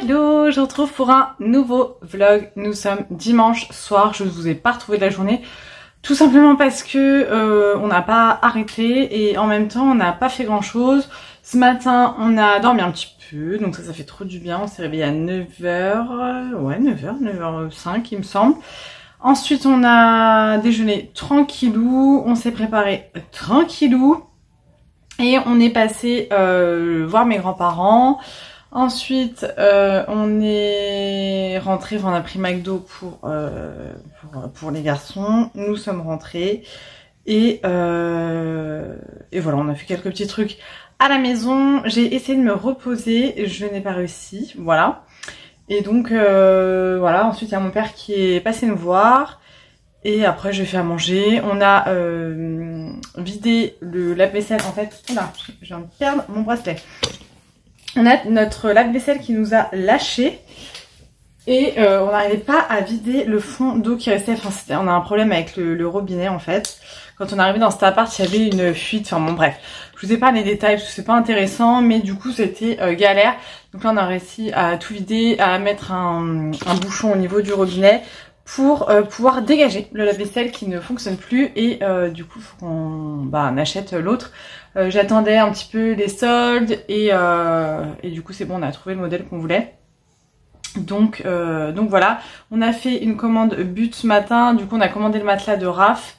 Hello, je retrouve pour un nouveau vlog. Nous sommes dimanche soir, je ne vous ai pas retrouvé de la journée. Tout simplement parce que on n'a pas arrêté et en même temps on n'a pas fait grand chose. Ce matin on a dormi un petit peu, donc ça fait trop du bien. On s'est réveillé à 9h, ouais 9h, 9h05 il me semble. Ensuite on a déjeuné tranquillou, on s'est préparé tranquillou. Et on est passé voir mes grands-parents. Ensuite, on est rentré, enfin, on a pris McDo pour les garçons. Nous sommes rentrés et voilà, on a fait quelques petits trucs à la maison. J'ai essayé de me reposer, je n'ai pas réussi, voilà. Et donc voilà. Ensuite, il y a mon père qui est passé nous voir. Et après j'ai fait à manger, on a vidé le lave-vaisselle en fait, oula, je viens de perdre mon bracelet. On a notre lave-vaisselle qui nous a lâché et on n'arrivait pas à vider le fond d'eau qui restait, enfin on a un problème avec le robinet en fait. Quand on est arrivé dans cet appart il y avait une fuite, enfin bon bref, je vous ai pas les détails parce que c'est pas intéressant mais du coup c'était galère. Donc là on a réussi à tout vider, à mettre un bouchon au niveau du robinet pour pouvoir dégager le lave-vaisselle qui ne fonctionne plus et du coup faut qu'on achète l'autre. J'attendais un petit peu les soldes et du coup c'est bon, on a trouvé le modèle qu'on voulait. Donc voilà, on a fait une commande but ce matin, du coup on a commandé le matelas de Raph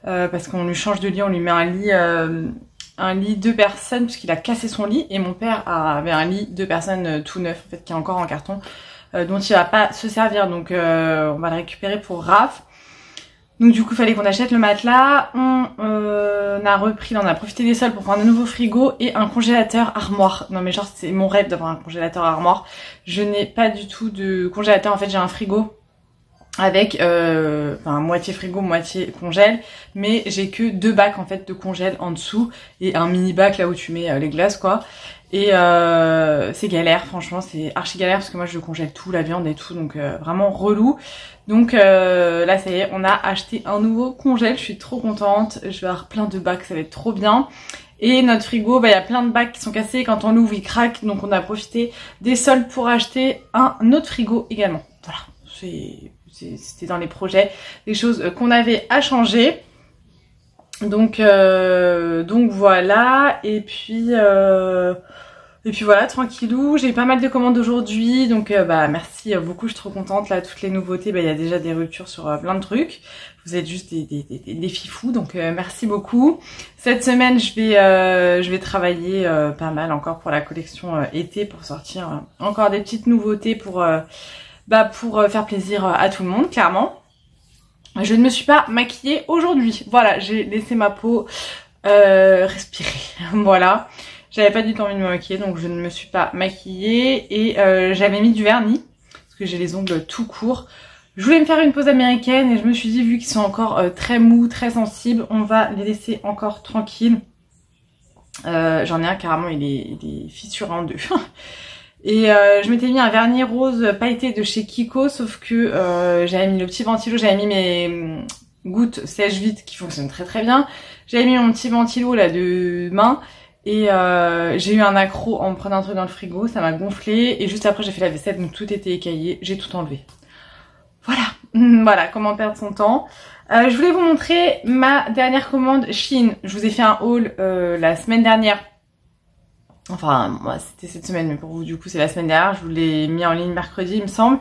parce qu'on lui change de lit, on lui met un lit 2 personnes parce qu'il a cassé son lit et mon père avait un lit 2 personnes tout neuf en fait qui est encore en carton. Dont il va pas se servir, donc on va le récupérer pour Raph. Donc du coup il fallait qu'on achète le matelas, on a profité des soldes pour prendre un nouveau frigo et un congélateur armoire. Non mais genre c'est mon rêve d'avoir un congélateur armoire. Je n'ai pas du tout de congélateur, en fait j'ai un frigo avec moitié frigo, moitié congèle, mais j'ai que 2 bacs en fait de congèle en dessous et un mini bac là où tu mets les glaces quoi. Et c'est galère, franchement c'est archi galère parce que moi je congèle tout, la viande et tout, donc vraiment relou. Donc là ça y est, on a acheté un nouveau congèle, je suis trop contente, je vais avoir plein de bacs, ça va être trop bien. Et notre frigo, il y a plein de bacs qui sont cassés, quand on l'ouvre il craque, donc on a profité des soldes pour acheter un autre frigo également. Voilà, c'était dans les projets, des choses qu'on avait à changer. Donc voilà, et puis voilà, tranquillou. J'ai eu pas mal de commandes aujourd'hui, donc merci beaucoup, je suis trop contente. Là, toutes les nouveautés, il y a déjà des ruptures sur plein de trucs. Vous êtes juste des fifous, donc merci beaucoup. Cette semaine, je vais travailler pas mal encore pour la collection été, pour sortir encore des petites nouveautés pour faire plaisir à tout le monde, clairement. Je ne me suis pas maquillée aujourd'hui. Voilà, j'ai laissé ma peau respirer. Voilà. J'avais pas du tout envie de me maquiller, donc je ne me suis pas maquillée. Et j'avais mis du vernis, parce que j'ai les ongles tout courts. Je voulais me faire une pose américaine et je me suis dit, vu qu'ils sont encore très mous, très sensibles, on va les laisser encore tranquilles. J'en ai un carrément, il est fissuré en deux. Et je m'étais mis un vernis rose pailleté de chez Kiko, sauf que j'avais mis le petit ventilo, j'avais mis mes gouttes sèche-vite qui fonctionnent très très bien. J'avais mis mon petit ventilo là de main et j'ai eu un accro en me prenant un truc dans le frigo, ça m'a gonflé et juste après j'ai fait la vaisselle, donc tout était écaillé, j'ai tout enlevé. Voilà, voilà comment perdre son temps. Je voulais vous montrer ma dernière commande Shein. Je vous ai fait un haul la semaine dernière. Enfin, moi c'était cette semaine, mais pour vous du coup c'est la semaine dernière, je vous l'ai mis en ligne mercredi il me semble.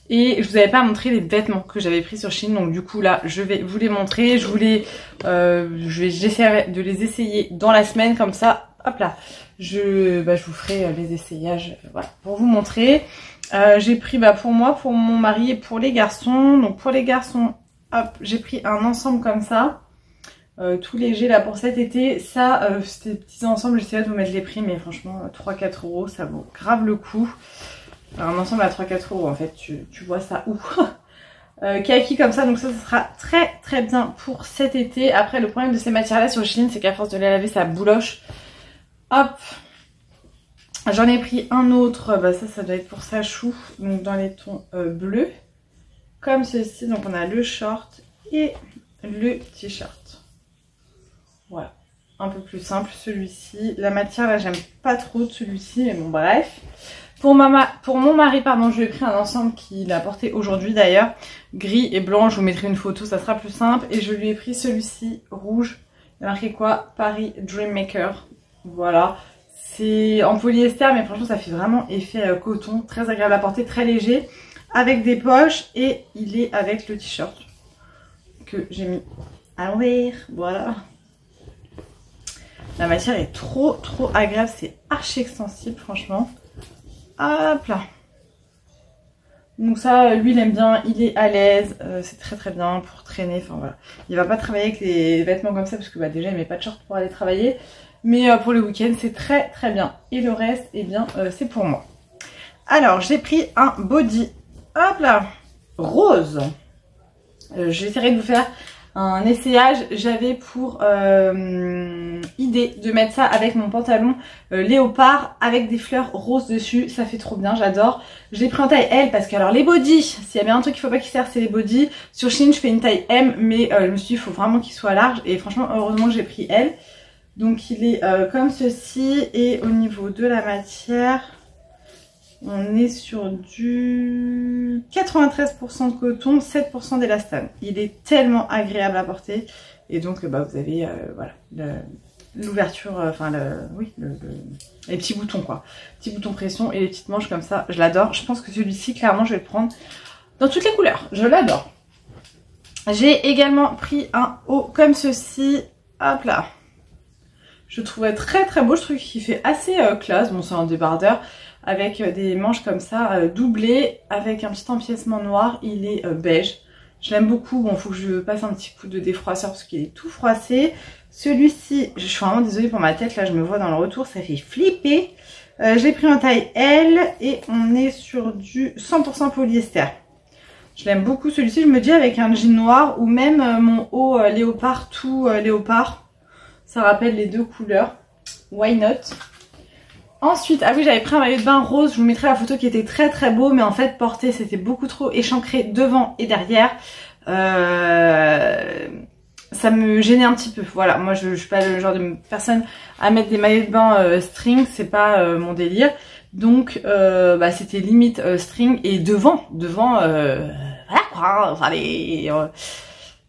Et je vous avais pas montré les vêtements que j'avais pris sur Shein, donc du coup là je vais vous les montrer. J'essaierai de les essayer dans la semaine, comme ça, hop là, je vous ferai les essayages, voilà, pour vous montrer. J'ai pris pour moi, pour mon mari et pour les garçons. Donc pour les garçons, hop, j'ai pris un ensemble comme ça. Tout léger là pour cet été. Ça c'était des petits ensembles, j'essaierai de vous mettre les prix, mais franchement 3-4 euros ça vaut grave le coup. Un ensemble à 3-4 euros en fait, tu vois ça où kaki comme ça, donc ça sera très très bien pour cet été. Après le problème de ces matières là sur Shein, c'est qu'à force de les laver ça bouloche. Hop, j'en ai pris un autre, ça doit être pour Sachou, donc dans les tons bleus comme ceci. Donc on a le short et le t-shirt. Voilà, un peu plus simple celui-ci. La matière là j'aime pas trop de celui-ci, mais bon bref. Pour mon mari, pardon, je lui ai pris un ensemble qu'il a porté aujourd'hui d'ailleurs, gris et blanc. Je vous mettrai une photo, ça sera plus simple. Et je lui ai pris celui-ci rouge. Il y a marqué quoi? Paris Dreammaker. Voilà. C'est en polyester, mais franchement, ça fait vraiment effet coton. Très agréable à porter, très léger. Avec des poches. Et il est avec le t-shirt que j'ai mis à l'envers. Voilà. La matière est trop agréable. C'est archi extensible, franchement. Hop là. Donc ça, lui, il aime bien, il est à l'aise, c'est très bien pour traîner, enfin voilà. Il va pas travailler avec les vêtements comme ça parce que bah, déjà, il met pas de short pour aller travailler. Mais pour le week-end, c'est très bien. Et le reste, eh bien, c'est pour moi. Alors, j'ai pris un body, hop là, rose. J'essaierai de vous faire un essayage. J'avais pour idée de mettre ça avec mon pantalon léopard avec des fleurs roses dessus. Ça fait trop bien, j'adore. J'ai pris en taille L parce que alors les bodys, s'il y a bien un truc qu'il faut pas qu'ils servent, c'est les bodys. Sur Shein je fais une taille M, mais je me suis dit il faut vraiment qu'il soit large et franchement heureusement que j'ai pris L. Donc il est comme ceci et au niveau de la matière on est sur du 93% de coton, 7% d'élastane. Il est tellement agréable à porter. Et donc bah, vous avez voilà, l'ouverture, enfin les petits boutons quoi. Petits boutons pression et les petites manches comme ça. Je l'adore. Je pense que celui-ci, clairement, je vais le prendre dans toutes les couleurs. Je l'adore. J'ai également pris un haut comme ceci. Hop là. Je trouvais très beau. Je trouve qu'il fait assez classe. Bon, c'est un débardeur. Avec des manches comme ça, doublées, avec un petit empiècement noir, il est beige. Je l'aime beaucoup, bon faut que je passe un petit coup de défroisseur parce qu'il est tout froissé. Celui-ci, je suis vraiment désolée pour ma tête, là je me vois dans le retour, ça fait flipper. Je l'ai pris en taille L et on est sur du 100% polyester. Je l'aime beaucoup celui-ci, je me dis avec un jean noir ou même mon haut léopard, tout léopard. Ça rappelle les deux couleurs, why not? Ensuite, ah oui, j'avais pris un maillot de bain rose, je vous mettrai la photo qui était très beau, mais en fait porté c'était beaucoup trop échancré devant et derrière. Ça me gênait un petit peu, voilà, moi je suis pas le genre de personne à mettre des maillots de bain string, c'est pas mon délire. Donc bah, c'était limite string et devant, voilà quoi, enfin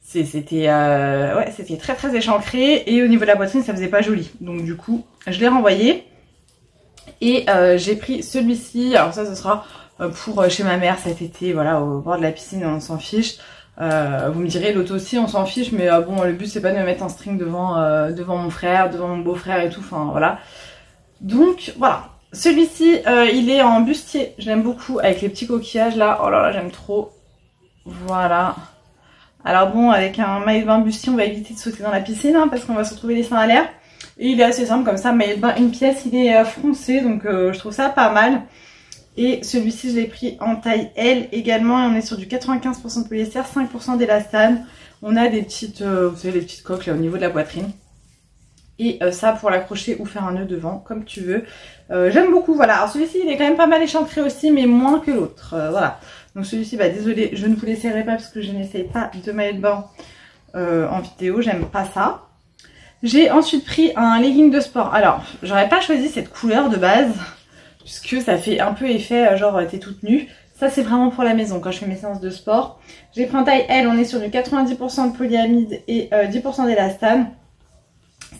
c'était ouais, c'était très échancré et au niveau de la poitrine ça faisait pas joli. Donc du coup, je l'ai renvoyé. Et j'ai pris celui-ci, alors ça ce sera pour chez ma mère cet été, voilà, au bord de la piscine, on s'en fiche. Vous me direz, l'auto aussi on s'en fiche, mais bon le but c'est pas de me mettre un string devant mon frère, devant mon beau-frère et tout, enfin voilà. Donc voilà, celui-ci il est en bustier, je l'aime beaucoup, avec les petits coquillages là, oh là là j'aime trop. Voilà. Alors bon, avec un maillot de bain bustier on va éviter de sauter dans la piscine, hein, parce qu'on va se retrouver les seins à l'air. Et il est assez simple comme ça, maillot de bain une pièce, il est foncé, donc je trouve ça pas mal. Et celui-ci je l'ai pris en taille L également, et on est sur du 95% de polyester, 5% d'élastane. On a des petites, vous savez, les petites coques là au niveau de la poitrine. Et ça pour l'accrocher ou faire un nœud devant, comme tu veux. J'aime beaucoup, voilà. Alors celui-ci il est quand même pas mal échancré aussi, mais moins que l'autre, voilà. Donc celui-ci, bah désolé, je ne vous l'essayerai pas parce que je n'essaye pas de maillot de bain en vidéo, j'aime pas ça. J'ai ensuite pris un legging de sport. Alors, j'aurais pas choisi cette couleur de base, puisque ça fait un peu effet, genre t'es toute nue. Ça, c'est vraiment pour la maison, quand je fais mes séances de sport. J'ai pris en taille L, on est sur du 90% de polyamide et 10% d'élastane.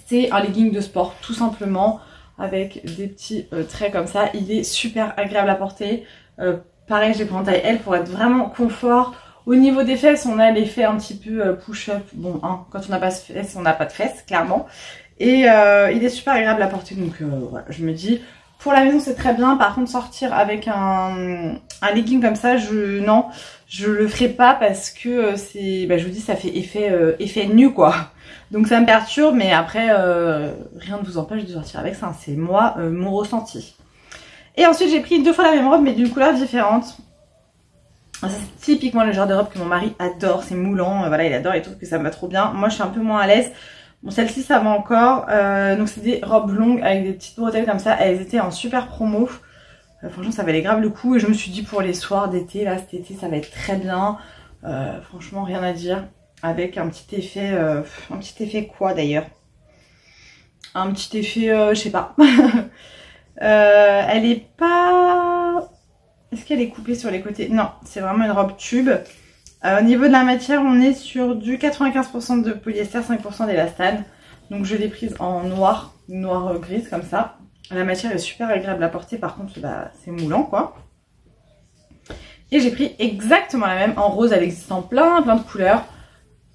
C'est un legging de sport, tout simplement, avec des petits traits comme ça. Il est super agréable à porter. Pareil, j'ai pris en taille L pour être vraiment confort. Au niveau des fesses, on a l'effet un petit peu push-up. Bon, hein, quand on n'a pas de fesses, on n'a pas de fesses, clairement. Et il est super agréable à porter. Donc voilà, je me dis, pour la maison, c'est très bien. Par contre, sortir avec un legging comme ça, non, je le ferai pas parce que c'est, bah, je vous dis, ça fait effet nu, quoi. Donc ça me perturbe, mais après, rien ne vous empêche de sortir avec ça. C'est moi, mon ressenti. Et ensuite, j'ai pris 2 fois la même robe, mais d'une couleur différente. C'est typiquement le genre de robe que mon mari adore, c'est moulant, voilà, il adore, il trouve que ça me va trop bien. Moi je suis un peu moins à l'aise. Bon, celle-ci ça va encore, donc c'est des robes longues avec des petites bretelles comme ça, elles étaient en super promo. Franchement ça valait grave le coup et je me suis dit pour les soirs d'été, là cet été ça va être très bien. Franchement rien à dire, avec un petit effet quoi d'ailleurs? Un petit effet, je sais pas. Elle est pas... qu'elle est coupée sur les côtés. Non, c'est vraiment une robe tube. Au niveau de la matière, on est sur du 95% de polyester, 5% d'élastane. Donc je l'ai prise en noir grise comme ça. La matière est super agréable à porter, par contre bah, c'est moulant quoi. Et j'ai pris exactement la même en rose, elle existe en plein de couleurs.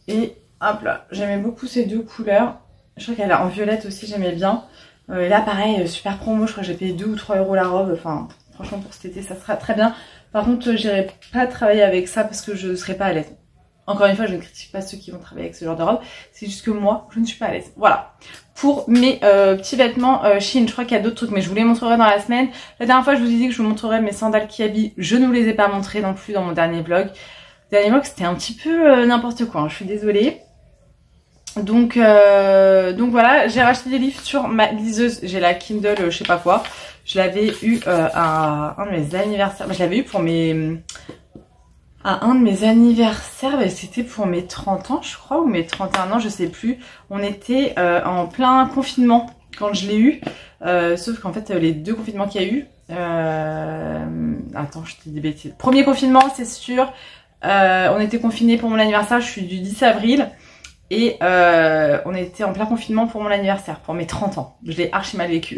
Et hop là, j'aimais beaucoup ces deux couleurs. Je crois qu'elle est en violette aussi, j'aimais bien. Et là pareil, super promo, je crois que j'ai payé 2 ou 3 euros la robe. Enfin franchement pour cet été ça sera très bien. Par contre j'irai pas travailler avec ça parce que je serai pas à l'aise. Encore une fois, je ne critique pas ceux qui vont travailler avec ce genre de robe. C'est juste que moi, je ne suis pas à l'aise. Voilà. Pour mes petits vêtements Shein, je crois qu'il y a d'autres trucs, mais je vous les montrerai dans la semaine. La dernière fois, je vous ai dit que je vous montrerai mes sandales Kiabi. Je ne vous les ai pas montrées non plus dans mon dernier vlog. Le dernier vlog, c'était un petit peu n'importe quoi. Hein. Je suis désolée. Donc voilà, j'ai racheté des livres sur ma liseuse. J'ai la Kindle, je sais pas quoi. Je l'avais eu à un de mes anniversaires. Je l'avais eu pour un de mes anniversaires, c'était pour mes 30 ans je crois, ou mes 31 ans, je sais plus. On était en plein confinement quand je l'ai eu, sauf qu'en fait les 2 confinements qu'il y a eu, attends je te dis des bêtises. Premier confinement c'est sûr, on était confinés pour mon anniversaire, je suis du 10 avril. Et on était en plein confinement pour mon anniversaire, pour mes 30 ans. Je l'ai archi mal vécu.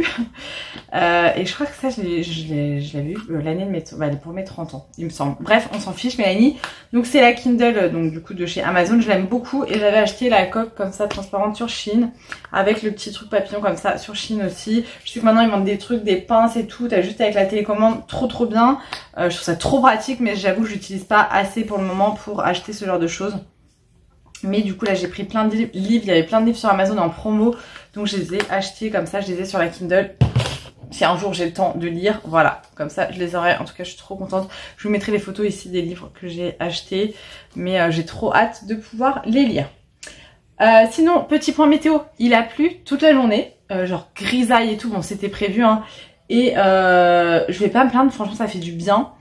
Et je crois que ça, je l'avais eu l'année de pour mes 30 ans, il me semble. Bref, on s'en fiche, Mélanie. Donc c'est la Kindle, donc du coup de chez Amazon. Je l'aime beaucoup et j'avais acheté la coque comme ça, transparente sur Shein. Avec le petit truc papillon comme ça sur Shein aussi. Je sais que maintenant ils vendent des trucs, des pinces et tout. T'as juste avec la télécommande, trop bien. Je trouve ça trop pratique, mais j'avoue que j'utilise pas assez pour le moment pour acheter ce genre de choses. Mais du coup là j'ai pris plein de livres, il y avait plein de livres sur Amazon en promo, donc je les ai achetés comme ça, je les ai sur la Kindle. Si un jour j'ai le temps de lire, voilà, comme ça je les aurai, en tout cas je suis trop contente. Je vous mettrai les photos ici des livres que j'ai achetés, mais j'ai trop hâte de pouvoir les lire. Sinon, petit point météo, il a plu toute la journée, genre grisaille et tout, bon c'était prévu hein. Et je vais pas me plaindre, franchement ça fait du bien.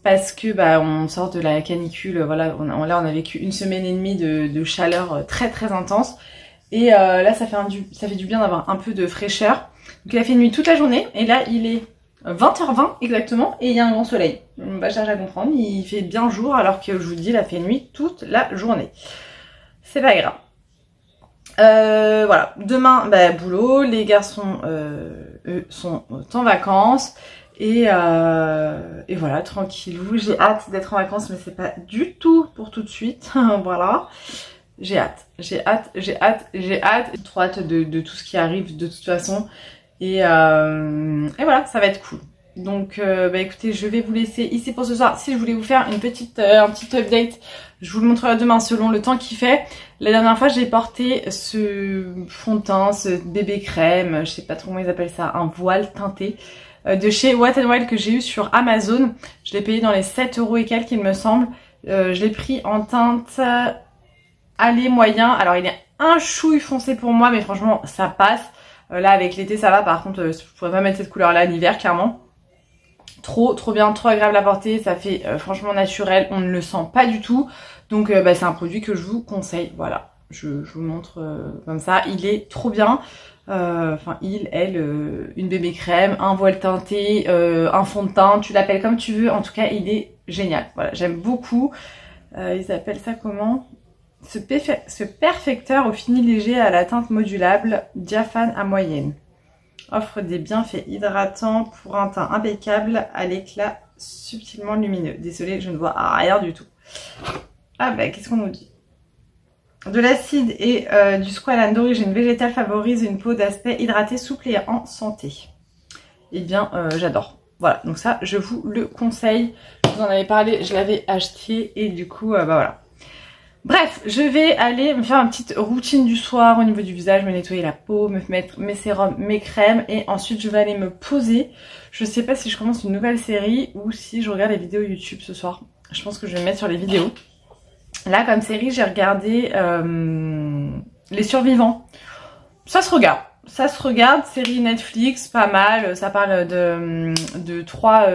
Parce que bah on sort de la canicule, voilà, là on a vécu 1 semaine et demie de chaleur très intense. Et là ça fait du bien d'avoir un peu de fraîcheur. Donc il a fait nuit toute la journée et là il est 20h20 exactement et il y a un grand soleil. Bah je cherche à comprendre, il fait bien jour alors que je vous dis il a fait nuit toute la journée. C'est pas grave. Voilà, demain bah boulot, les garçons eux sont en vacances. Et voilà, tranquillou, j'ai hâte d'être en vacances mais c'est pas du tout pour tout de suite, voilà. J'ai hâte, trop hâte de tout ce qui arrive de toute façon et voilà, ça va être cool. Donc bah écoutez, je vais vous laisser ici pour ce soir. Si je voulais vous faire un petit update, je vous le montrerai demain selon le temps qu'il fait. La dernière fois j'ai porté ce fond de teint, ce bébé crème, je sais pas trop comment ils appellent ça, un voile teinté. De chez Wet n Wild que j'ai eu sur Amazon. Je l'ai payé dans les 7 euros et quelques il me semble. Je l'ai pris en teinte allé moyen. Alors il est un chouille foncé pour moi mais franchement ça passe. Là avec l'été ça va, par contre je pourrais pas mettre cette couleur là l'hiver clairement. Trop bien, trop agréable à porter, ça fait franchement naturel, on ne le sent pas du tout. Donc bah, c'est un produit que je vous conseille, voilà. Je vous montre comme ça, il est trop bien. Enfin une bébé crème, un voile teinté, un fond de teint, tu l'appelles comme tu veux, en tout cas il est génial, voilà, j'aime beaucoup. Ils appellent ça comment? Ce perfecteur au fini léger à la teinte modulable, diaphane à moyenne. Offre des bienfaits hydratants pour un teint impeccable à l'éclat subtilement lumineux. Désolée, je ne vois rien du tout. Ah bah qu'est-ce qu'on nous dit? De l'acide et du squalane d'origine végétale favorise une peau d'aspect hydraté, souple et en santé. Eh bien, j'adore. Voilà, donc ça, je vous le conseille. Je vous en avais parlé, je l'avais acheté et du coup, bah voilà. Bref, je vais aller me faire une petite routine du soir au niveau du visage, me nettoyer la peau, me mettre mes sérums, mes crèmes et ensuite je vais aller me poser. Je sais pas si je commence une nouvelle série ou si je regarde les vidéos YouTube ce soir. Je pense que je vais me mettre sur les vidéos. Là, comme série, j'ai regardé Les Survivants. Ça se regarde, série Netflix, pas mal. Ça parle de 3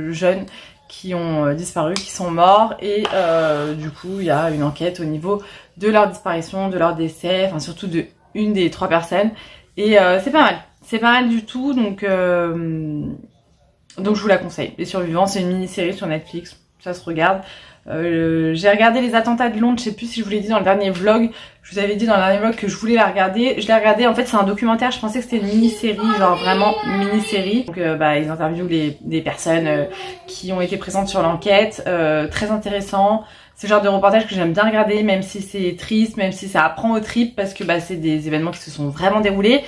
jeunes qui ont disparu, qui sont morts. Et du coup, il y a une enquête au niveau de leur disparition, de leur décès, enfin surtout de une des 3 personnes. Et c'est pas mal. C'est pas mal du tout, donc Donc je vous la conseille. Les Survivants, c'est une mini-série sur Netflix, ça se regarde. J'ai regardé les attentats de Londres, je sais plus si je vous l'ai dit dans le dernier vlog. Je vous avais dit dans le dernier vlog que je voulais la regarder. Je l'ai regardée, en fait c'est un documentaire, je pensais que c'était une mini-série, genre vraiment mini-série. Donc ils interviewent des personnes qui ont été présentes sur l'enquête, très intéressant. C'est le genre de reportage que j'aime bien regarder, même si c'est triste, même si ça apprend aux tripes, parce que c'est des événements qui se sont vraiment déroulés.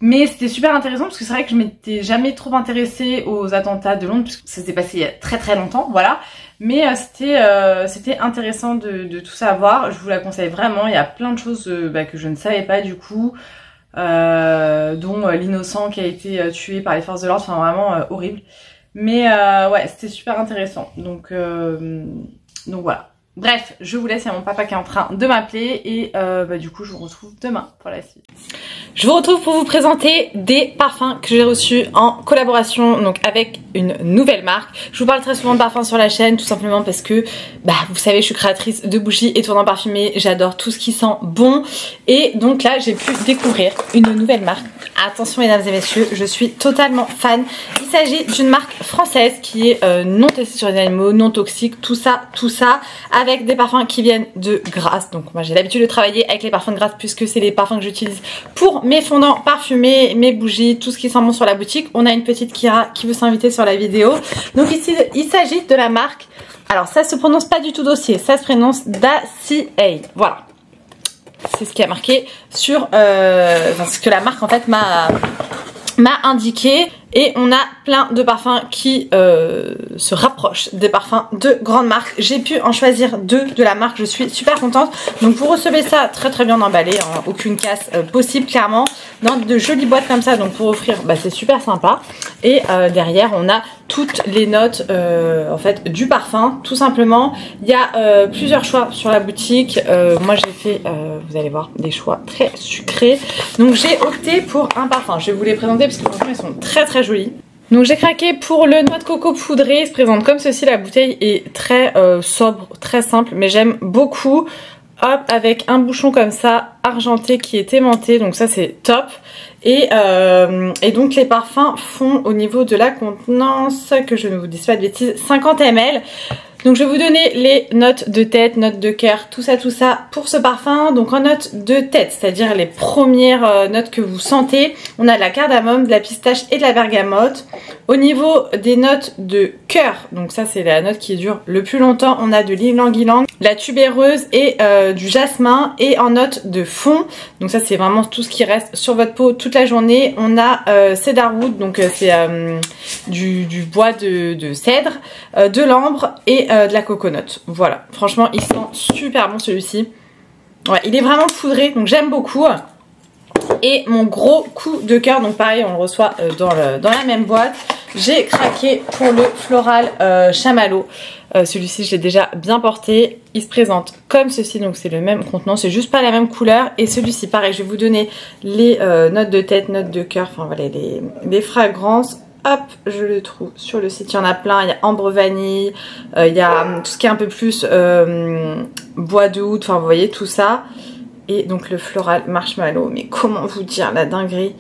Mais c'était super intéressant parce que c'est vrai que je m'étais jamais trop intéressée aux attentats de Londres puisque ça s'est passé il y a très très longtemps, voilà. Mais c'était intéressant de tout savoir. Je vous la conseille vraiment. Il y a plein de choses que je ne savais pas du coup, dont l'innocent qui a été tué par les forces de l'ordre. Enfin vraiment horrible. Mais ouais, c'était super intéressant. Donc voilà. Bref, je vous laisse, il y a mon papa qui est en train de m'appeler et du coup je vous retrouve demain pour la suite. Je vous retrouve pour vous présenter des parfums que j'ai reçus en collaboration donc avec une nouvelle marque. Je vous parle très souvent de parfums sur la chaîne tout simplement parce que vous savez je suis créatrice de bougies et tournants parfumés, j'adore tout ce qui sent bon et donc là j'ai pu découvrir une nouvelle marque. Attention mesdames et messieurs, je suis totalement fan. Il s'agit d'une marque française qui est non testée sur les animaux, non toxique, tout ça avec des parfums qui viennent de Grasse. Donc moi j'ai l'habitude de travailler avec les parfums de Grasse puisque c'est les parfums que j'utilise pour mes fondants parfumés, mes bougies, tout ce qui sent bon sur la boutique. On a une petite Kira qui veut s'inviter sur la vidéo. Donc ici il s'agit de la marque, alors ça se prononce pas du tout dossier, ça se prononce Dacia. Voilà. C'est ce qui a marqué sur ce que la marque en fait m'a indiqué. Et on a plein de parfums qui se rapprochent des parfums de grandes marques. J'ai pu en choisir 2 de la marque, je suis super contente. Donc vous recevez ça très très bien emballé, hein, aucune casse possible clairement. Dans de jolies boîtes comme ça, donc pour offrir, c'est super sympa. Et derrière on a toutes les notes en fait du parfum, tout simplement. Il y a plusieurs choix sur la boutique. Moi j'ai fait, vous allez voir, des choix très sucrés. Donc j'ai opté pour un parfum. Je vais vous les présenter parce que franchement ils sont très très jolis. Donc j'ai craqué pour le noix de coco poudré, il se présente comme ceci, la bouteille est très sobre, très simple, mais j'aime beaucoup. Hop, avec un bouchon comme ça, argenté qui est aimanté, donc ça c'est top. Et donc les parfums font au niveau de la contenance, que je ne vous dise pas de bêtises, 50 ml. Donc je vais vous donner les notes de tête, notes de cœur, tout ça pour ce parfum. Donc en notes de tête, c'est-à-dire les premières notes que vous sentez, on a de la cardamome, de la pistache et de la bergamote. Au niveau des notes de cœur, donc ça c'est la note qui dure le plus longtemps, on a de l'ylang-ylang, la tubéreuse et du jasmin. Et en note de fond, donc ça c'est vraiment tout ce qui reste sur votre peau toute la journée, on a cedarwood, donc c'est du bois de cèdre, de l'ambre et de la coconut. Voilà, franchement il sent super bon celui-ci. Ouais, il est vraiment poudré, donc j'aime beaucoup. Et mon gros coup de cœur, donc pareil on le reçoit dans la même boîte. J'ai craqué pour le floral chamallow. Celui-ci je l'ai déjà bien porté. Il se présente comme ceci, donc c'est le même contenant, c'est juste pas la même couleur. Et celui-ci pareil, je vais vous donner les notes de tête, notes de cœur, enfin voilà les fragrances. Hop, je le trouve sur le site, il y en a plein, il y a ambre vanille, il y a tout ce qui est un peu plus bois de oud, enfin vous voyez tout ça. Et donc le floral marshmallow, mais comment vous dire la dinguerie.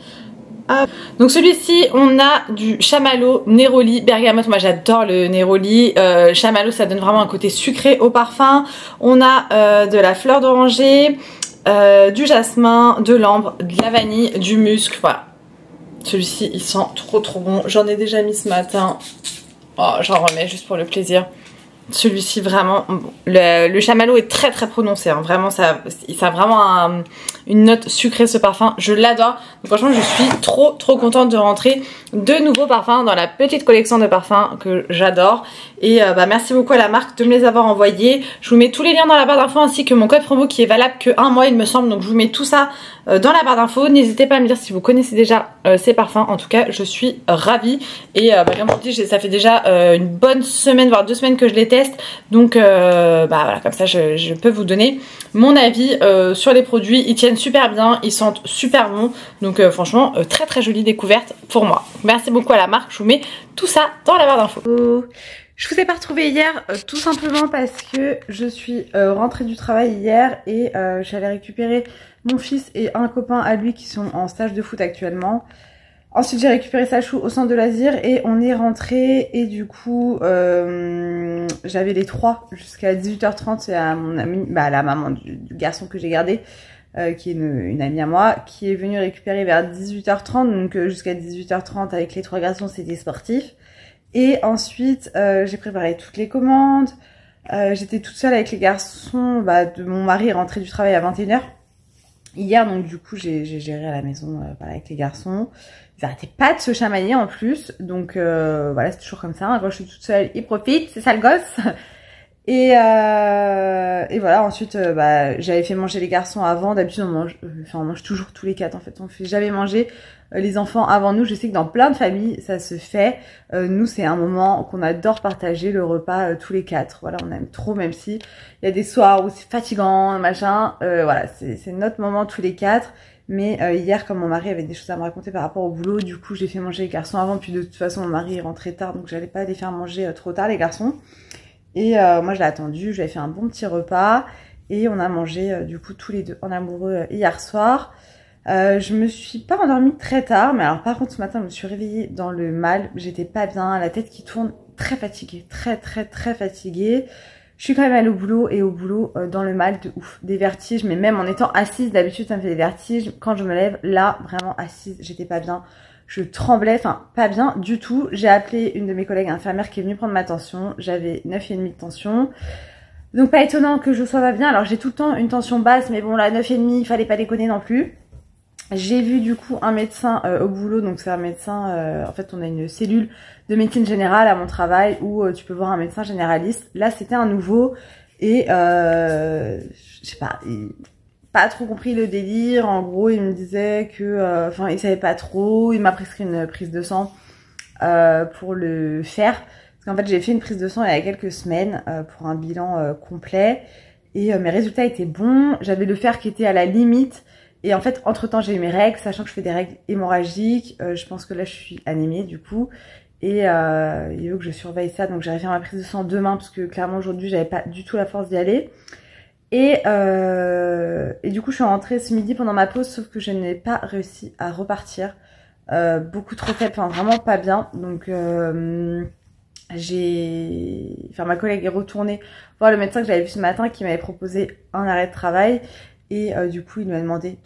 Hop. Donc celui-ci on a du chamallow, néroli, bergamote, moi j'adore le néroli, chamallow ça donne vraiment un côté sucré au parfum. On a de la fleur d'oranger, du jasmin, de l'ambre, de la vanille, du musc, voilà. Celui-ci il sent trop bon, j'en ai déjà mis ce matin, oh, j'en remets juste pour le plaisir. Celui-ci vraiment, le chamallow est très prononcé, hein. Vraiment ça a vraiment une note sucrée ce parfum, je l'adore. Franchement je suis trop contente de rentrer de nouveaux parfums dans la petite collection de parfums que j'adore. Et merci beaucoup à la marque de me les avoir envoyés. Je vous mets tous les liens dans la barre d'infos ainsi que mon code promo qui est valable que 1 mois il me semble. Donc je vous mets tout ça dans la barre d'infos. N'hésitez pas à me dire si vous connaissez déjà ces parfums. En tout cas je suis ravie. Et comme je vous dis ça fait déjà une bonne semaine voire 2 semaines que je les teste. Donc voilà, comme ça je peux vous donner mon avis sur les produits. Ils tiennent super bien, ils sentent super bon. Donc franchement très jolie découverte pour moi. Merci beaucoup à la marque, je vous mets tout ça dans la barre d'infos. Je vous ai pas retrouvée hier tout simplement parce que je suis rentrée du travail hier et j'allais récupérer mon fils et un copain à lui qui sont en stage de foot actuellement. Ensuite j'ai récupéré Sachou au centre de loisirs et on est rentré et du coup j'avais les 3 jusqu'à 18h30 à mon amie, la maman du garçon que j'ai gardé, qui est une amie à moi, qui est venue récupérer vers 18h30, donc jusqu'à 18h30 avec les 3 garçons c'était sportif. Et ensuite j'ai préparé toutes les commandes, j'étais toute seule avec les garçons, mon mari est rentré du travail à 21h hier, donc du coup j'ai géré à la maison avec les garçons. Ils arrêtaient pas de se chamailler en plus, donc voilà, c'est toujours comme ça, hein. Quand je suis toute seule, ils profitent, c'est ça le gosse. Et voilà, ensuite j'avais fait manger les garçons avant, d'habitude on mange toujours tous les 4 en fait, on fait jamais manger les enfants avant nous. Je sais que dans plein de familles ça se fait, nous c'est un moment qu'on adore partager le repas tous les 4, voilà, on aime trop, même si il y a des soirs où c'est fatigant, machin, voilà, c'est notre moment tous les 4. Mais hier, comme mon mari avait des choses à me raconter par rapport au boulot, du coup j'ai fait manger les garçons avant, puis de toute façon mon mari est rentré tard, donc j'allais pas les faire manger trop tard les garçons. Et moi je l'ai attendu, je lui ai fait un bon petit repas, et on a mangé du coup tous les deux en amoureux hier soir. Je me suis pas endormie très tard, mais alors par contre ce matin je me suis réveillée dans le mal, j'étais pas bien, la tête qui tourne, très fatiguée, très fatiguée. Je suis quand même allée au boulot, et au boulot dans le mal de ouf, des vertiges, mais même en étant assise, d'habitude ça me fait des vertiges, quand je me lève, là vraiment assise, j'étais pas bien, je tremblais, enfin pas bien du tout. J'ai appelé une de mes collègues infirmières qui est venue prendre ma tension, j'avais 9,5 de tension, donc pas étonnant que je sois pas bien. Alors j'ai tout le temps une tension basse, mais bon là 9,5, il fallait pas déconner non plus. J'ai vu du coup un médecin au boulot, donc c'est un médecin, en fait on a une cellule de médecine générale à mon travail où tu peux voir un médecin généraliste. Là c'était un nouveau et je sais pas, pas trop compris le délire. En gros il me disait que, enfin il savait pas trop, il m'a prescrit une prise de sang pour le faire. Parce qu'en fait j'ai fait une prise de sang il y a quelques semaines pour un bilan complet et mes résultats étaient bons. J'avais le fer qui était à la limite. Et en fait, entre-temps, j'ai eu mes règles, sachant que je fais des règles hémorragiques. Je pense que là, je suis anémiée du coup. Et il veut que je surveille ça. Donc, j'irai faire ma prise de sang demain parce que clairement, aujourd'hui, j'avais pas du tout la force d'y aller. Et du coup, je suis rentrée ce midi pendant ma pause, sauf que je n'ai pas réussi à repartir. Beaucoup trop faible, enfin vraiment pas bien. Donc, ma collègue est retournée voir le médecin que j'avais vu ce matin qui m'avait proposé un arrêt de travail. Et du coup, il m'a demandé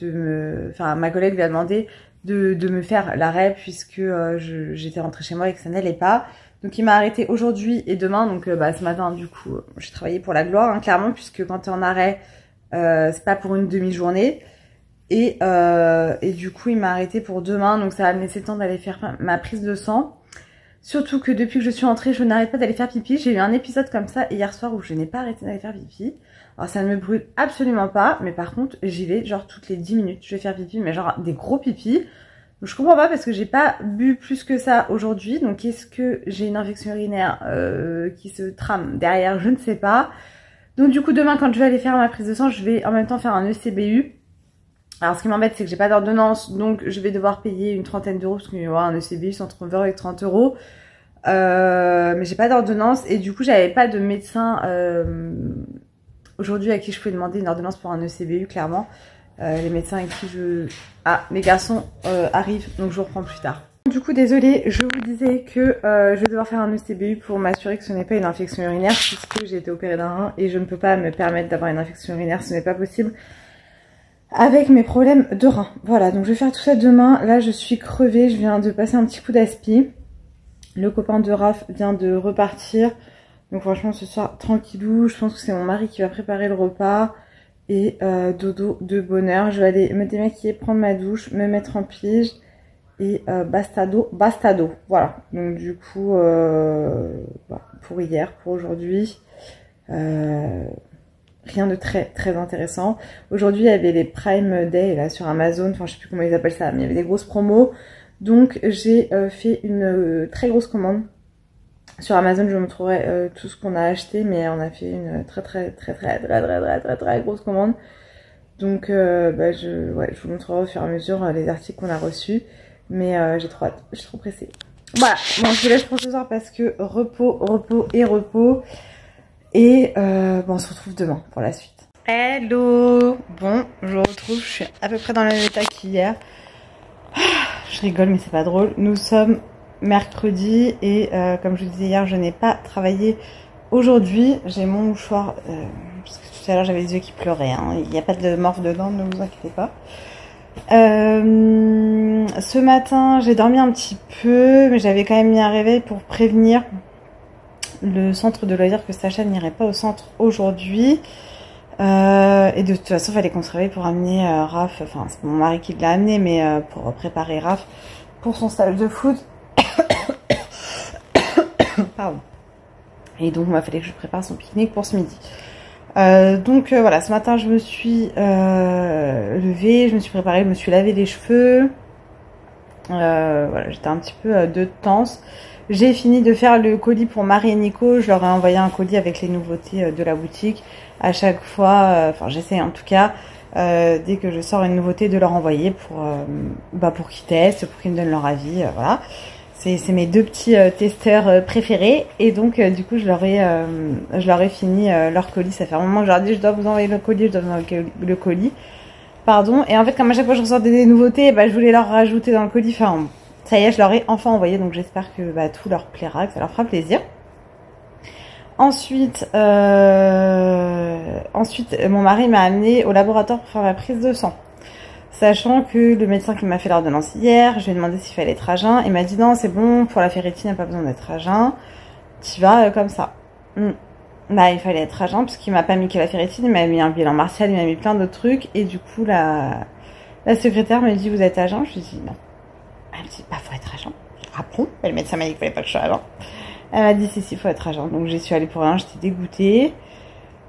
ma collègue lui a demandé de me faire l'arrêt puisque j'étais rentrée chez moi et que ça n'allait pas. Donc il m'a arrêté aujourd'hui et demain. Donc ce matin, du coup, j'ai travaillé pour la gloire, hein, clairement, puisque quand t'es en arrêt, c'est pas pour une demi-journée. Et du coup, il m'a arrêté pour demain. Donc ça va me laisser le temps d'aller faire ma prise de sang. Surtout que depuis que je suis rentrée, je n'arrête pas d'aller faire pipi. J'ai eu un épisode comme ça hier soir où je n'ai pas arrêté d'aller faire pipi. Alors ça ne me brûle absolument pas, mais par contre j'y vais genre toutes les 10 minutes. Je vais faire pipi, mais genre des gros pipis. Donc je comprends pas parce que j'ai pas bu plus que ça aujourd'hui. Donc est-ce que j'ai une infection urinaire qui se trame derrière? Je ne sais pas. Donc du coup demain quand je vais aller faire ma prise de sang, je vais en même temps faire un ECBU. Alors ce qui m'embête c'est que j'ai pas d'ordonnance, donc je vais devoir payer une trentaine d'euros parce qu'il y aura un ECBU c'est entre 20 et 30 euros. Mais j'ai pas d'ordonnance et du coup j'avais pas de médecin aujourd'hui à qui je pouvais demander une ordonnance pour un ECBU clairement. Les médecins avec qui mes garçons arrivent, donc je vous reprends plus tard. Du coup désolée, je vous disais que je vais devoir faire un ECBU pour m'assurer que ce n'est pas une infection urinaire puisque j'ai été opérée d'un rein et je ne peux pas me permettre d'avoir une infection urinaire, ce n'est pas possible avec mes problèmes de rein. Voilà, donc je vais faire tout ça demain. Là je suis crevée, je viens de passer un petit coup d'aspi. Le copain de Raph vient de repartir. Donc franchement ce soir tranquillou, je pense que c'est mon mari qui va préparer le repas. Et dodo de bonheur, je vais aller me démaquiller, prendre ma douche, me mettre en pige. Et bastado. Voilà, donc du coup pour hier, pour aujourd'hui, rien de très intéressant. Aujourd'hui il y avait les Prime Day là sur Amazon, enfin je sais plus comment ils appellent ça, mais il y avait des grosses promos. Donc j'ai fait une très grosse commande. Sur Amazon je vous montrerai tout ce qu'on a acheté, mais on a fait une très grosse commande. Donc je vous montrerai au fur et à mesure les articles qu'on a reçus. Mais j'ai trop hâte, je suis trop pressée. Voilà, bon je vous laisse pour ce soir parce que repos. Et on se retrouve demain pour la suite. Hello. Bon, je vous retrouve, je suis à peu près dans le même état qu'hier. je rigole mais c'est pas drôle. Nous sommes mercredi et comme je vous disais hier, je n'ai pas travaillé aujourd'hui. J'ai mon mouchoir, parce que tout à l'heure j'avais les yeux qui pleuraient, hein. Il n'y a pas de morphe dedans, ne vous inquiétez pas. Ce matin j'ai dormi un petit peu, mais j'avais quand même mis un réveil pour prévenir le centre de loisirs que Sacha n'irait pas au centre aujourd'hui. Et de toute façon, il fallait qu'on se réveille pour amener Raph, enfin c'est mon mari qui l'a amené, mais pour préparer Raph pour son stage de foot. Pardon. Et donc, il fallait que je prépare son pique-nique pour ce midi. Donc voilà, ce matin, je me suis levée, je me suis préparée, je me suis lavé les cheveux. Voilà, j'étais un petit peu de tense. J'ai fini de faire le colis pour Marie et Nico. Je leur ai envoyé un colis avec les nouveautés de la boutique. À chaque fois, enfin j'essaie en tout cas, dès que je sors une nouveauté, de leur envoyer pour qu'ils testent, pour qu'ils me donnent leur avis. Voilà. C'est mes deux petits testeurs préférés. Et donc du coup, je leur ai fini leur colis. Ça fait un moment que je leur ai dit, je dois vous envoyer le colis, je dois vous envoyer le colis. Pardon. Et en fait, comme à chaque fois je ressors des nouveautés, je voulais leur rajouter dans le colis. Enfin, ça y est, je leur ai enfin envoyé. Donc j'espère que tout leur plaira, que ça leur fera plaisir. Ensuite, mon mari m'a amené au laboratoire pour faire ma prise de sang. Sachant que le médecin qui m'a fait l'ordonnance hier, je lui ai demandé s'il fallait être à jeun. Il m'a dit non, c'est bon, pour la ferritine, il n'y a pas besoin d'être à jeun. Tu vas comme ça. Il fallait être à jeun parce qu'il m'a pas mis que la ferritine, il m'a mis un bilan martial, il m'a mis plein d'autres trucs. Et du coup, la secrétaire me dit, vous êtes à jeun? Je lui dis non. Elle me dit, faut être à jeun. Ah bon? Le médecin m'a dit qu'il fallait pas que je sois à jeun. Elle m'a dit si, faut être à jeun. Donc j'y suis allée pour rien, j'étais dégoûtée.